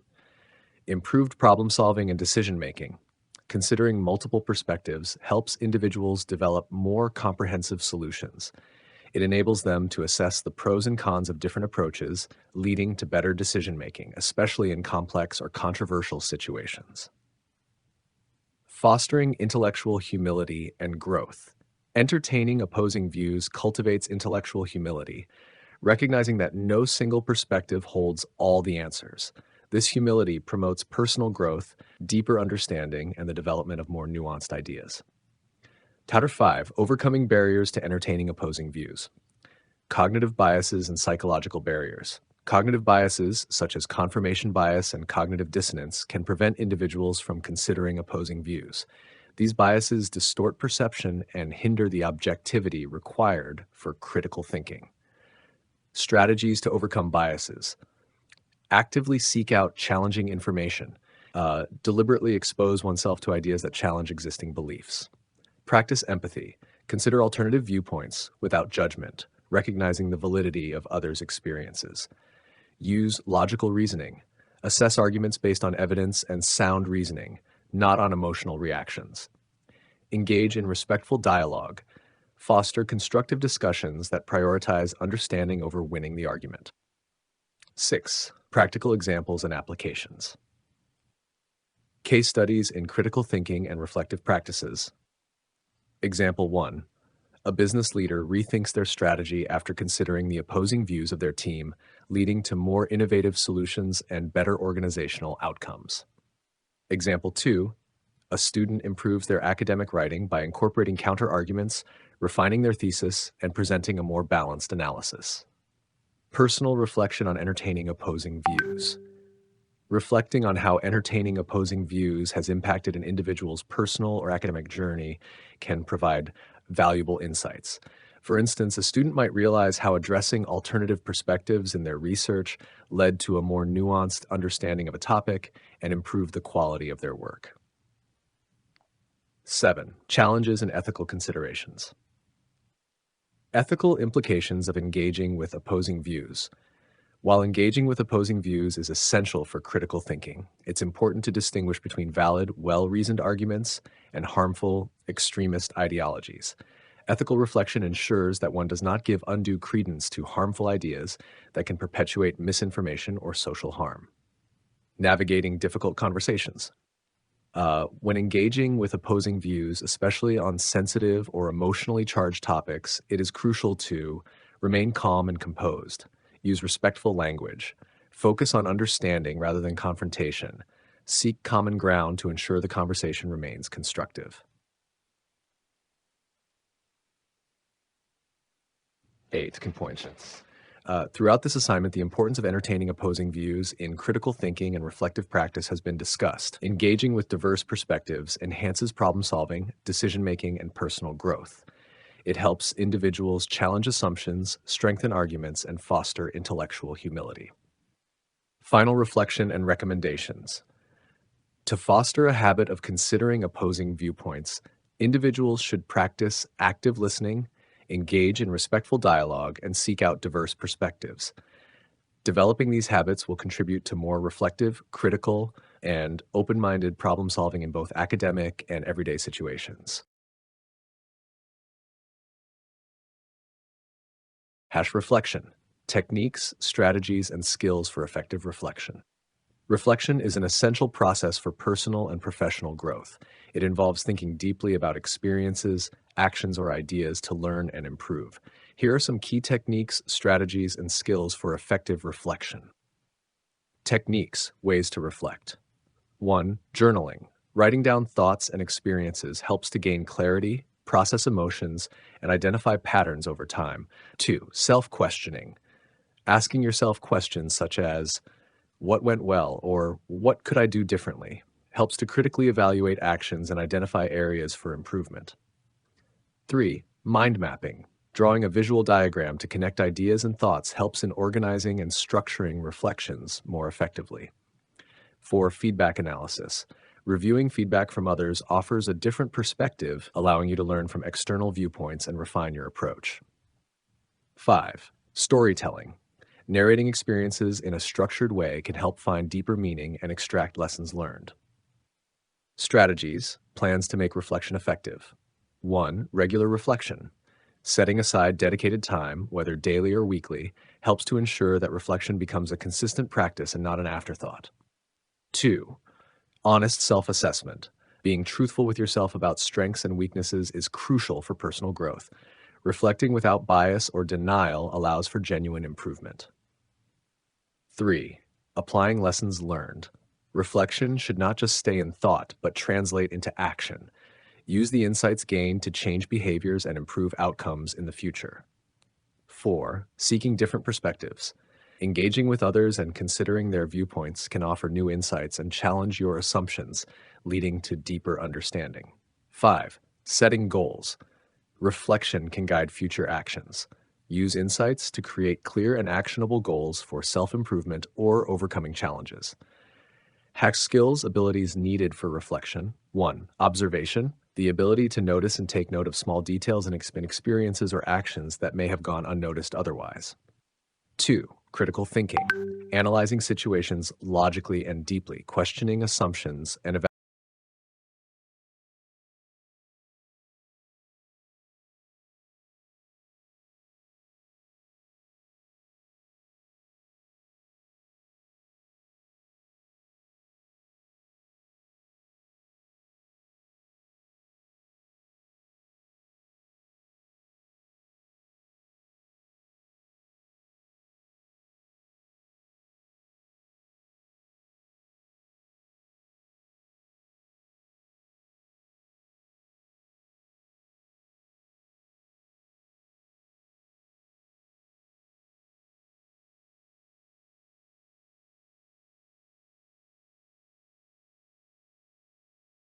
Improved problem solving and decision making. Considering multiple perspectives helps individuals develop more comprehensive solutions. It enables them to assess the pros and cons of different approaches, leading to better decision making, especially in complex or controversial situations. Fostering intellectual humility and growth. Entertaining opposing views cultivates intellectual humility, recognizing that no single perspective holds all the answers. This humility promotes personal growth, deeper understanding, and the development of more nuanced ideas. Chapter 5, Overcoming Barriers to Entertaining Opposing Views. Cognitive biases and psychological barriers. Cognitive biases, such as confirmation bias and cognitive dissonance, can prevent individuals from considering opposing views. These biases distort perception and hinder the objectivity required for critical thinking. Strategies to overcome biases. Actively seek out challenging information. Deliberately expose oneself to ideas that challenge existing beliefs. Practice empathy. Consider alternative viewpoints without judgment, recognizing the validity of others' experiences. Use logical reasoning. Assess arguments based on evidence and sound reasoning, not on emotional reactions. Engage in respectful dialogue. Foster constructive discussions that prioritize understanding over winning the argument. 6. Practical examples and applications. Case studies in critical thinking and reflective practices. Example 1. A business leader rethinks their strategy after considering the opposing views of their team, leading to more innovative solutions and better organizational outcomes. Example 2. A student improves their academic writing by incorporating counter-arguments, refining their thesis, and presenting a more balanced analysis. Personal reflection on entertaining opposing views. Reflecting on how entertaining opposing views has impacted an individual's personal or academic journey can provide valuable insights. For instance, a student might realize how addressing alternative perspectives in their research led to a more nuanced understanding of a topic and improved the quality of their work. 7. Challenges and ethical considerations. Ethical implications of engaging with opposing views. While engaging with opposing views is essential for critical thinking, it's important to distinguish between valid, well-reasoned arguments and harmful, extremist ideologies. Ethical reflection ensures that one does not give undue credence to harmful ideas that can perpetuate misinformation or social harm. Navigating difficult conversations. When engaging with opposing views, especially on sensitive or emotionally charged topics, it is crucial to remain calm and composed, use respectful language, focus on understanding rather than confrontation, seek common ground to ensure the conversation remains constructive. 8. Components. Throughout this assignment, the importance of entertaining opposing views in critical thinking and reflective practice has been discussed. Engaging with diverse perspectives enhances problem solving, decision making, and personal growth. It helps individuals challenge assumptions, strengthen arguments, and foster intellectual humility. Final reflection and recommendations. To foster a habit of considering opposing viewpoints, individuals should practice active listening, engage in respectful dialogue, and seek out diverse perspectives. Developing these habits will contribute to more reflective, critical, and open-minded problem solving in both academic and everyday situations. Reflection. Techniques, strategies, and skills for effective reflection. Reflection is an essential process for personal and professional growth. It involves thinking deeply about experiences, actions, or ideas to learn and improve. Here are some key techniques, strategies, and skills for effective reflection. Techniques, ways to reflect. 1. Journaling. Writing down thoughts and experiences helps to gain clarity, process emotions, and identify patterns over time. 2. Self-questioning. Asking yourself questions such as, what went well, or what could I do differently, helps to critically evaluate actions and identify areas for improvement. 3. Mind mapping. Drawing a visual diagram to connect ideas and thoughts helps in organizing and structuring reflections more effectively. 4. Feedback analysis. Reviewing feedback from others offers a different perspective, allowing you to learn from external viewpoints and refine your approach. 5. Storytelling. Narrating experiences in a structured way can help find deeper meaning and extract lessons learned. Strategies, plans to make reflection effective. 1. Regular reflection. Setting aside dedicated time, whether daily or weekly, helps to ensure that reflection becomes a consistent practice and not an afterthought. 2. Honest self-assessment. Being truthful with yourself about strengths and weaknesses is crucial for personal growth. Reflecting without bias or denial allows for genuine improvement. 3. Applying lessons learned. Reflection should not just stay in thought, but translate into action. Use the insights gained to change behaviors and improve outcomes in the future. 4. Seeking different perspectives. Engaging with others and considering their viewpoints can offer new insights and challenge your assumptions, leading to deeper understanding. 5. Setting goals. Reflection can guide future actions. Use insights to create clear and actionable goals for self-improvement or overcoming challenges. Hack skills, abilities needed for reflection. 1. Observation. The ability to notice and take note of small details and experiences or actions that may have gone unnoticed otherwise. 2. Critical thinking. Analyzing situations logically and deeply, questioning assumptions, and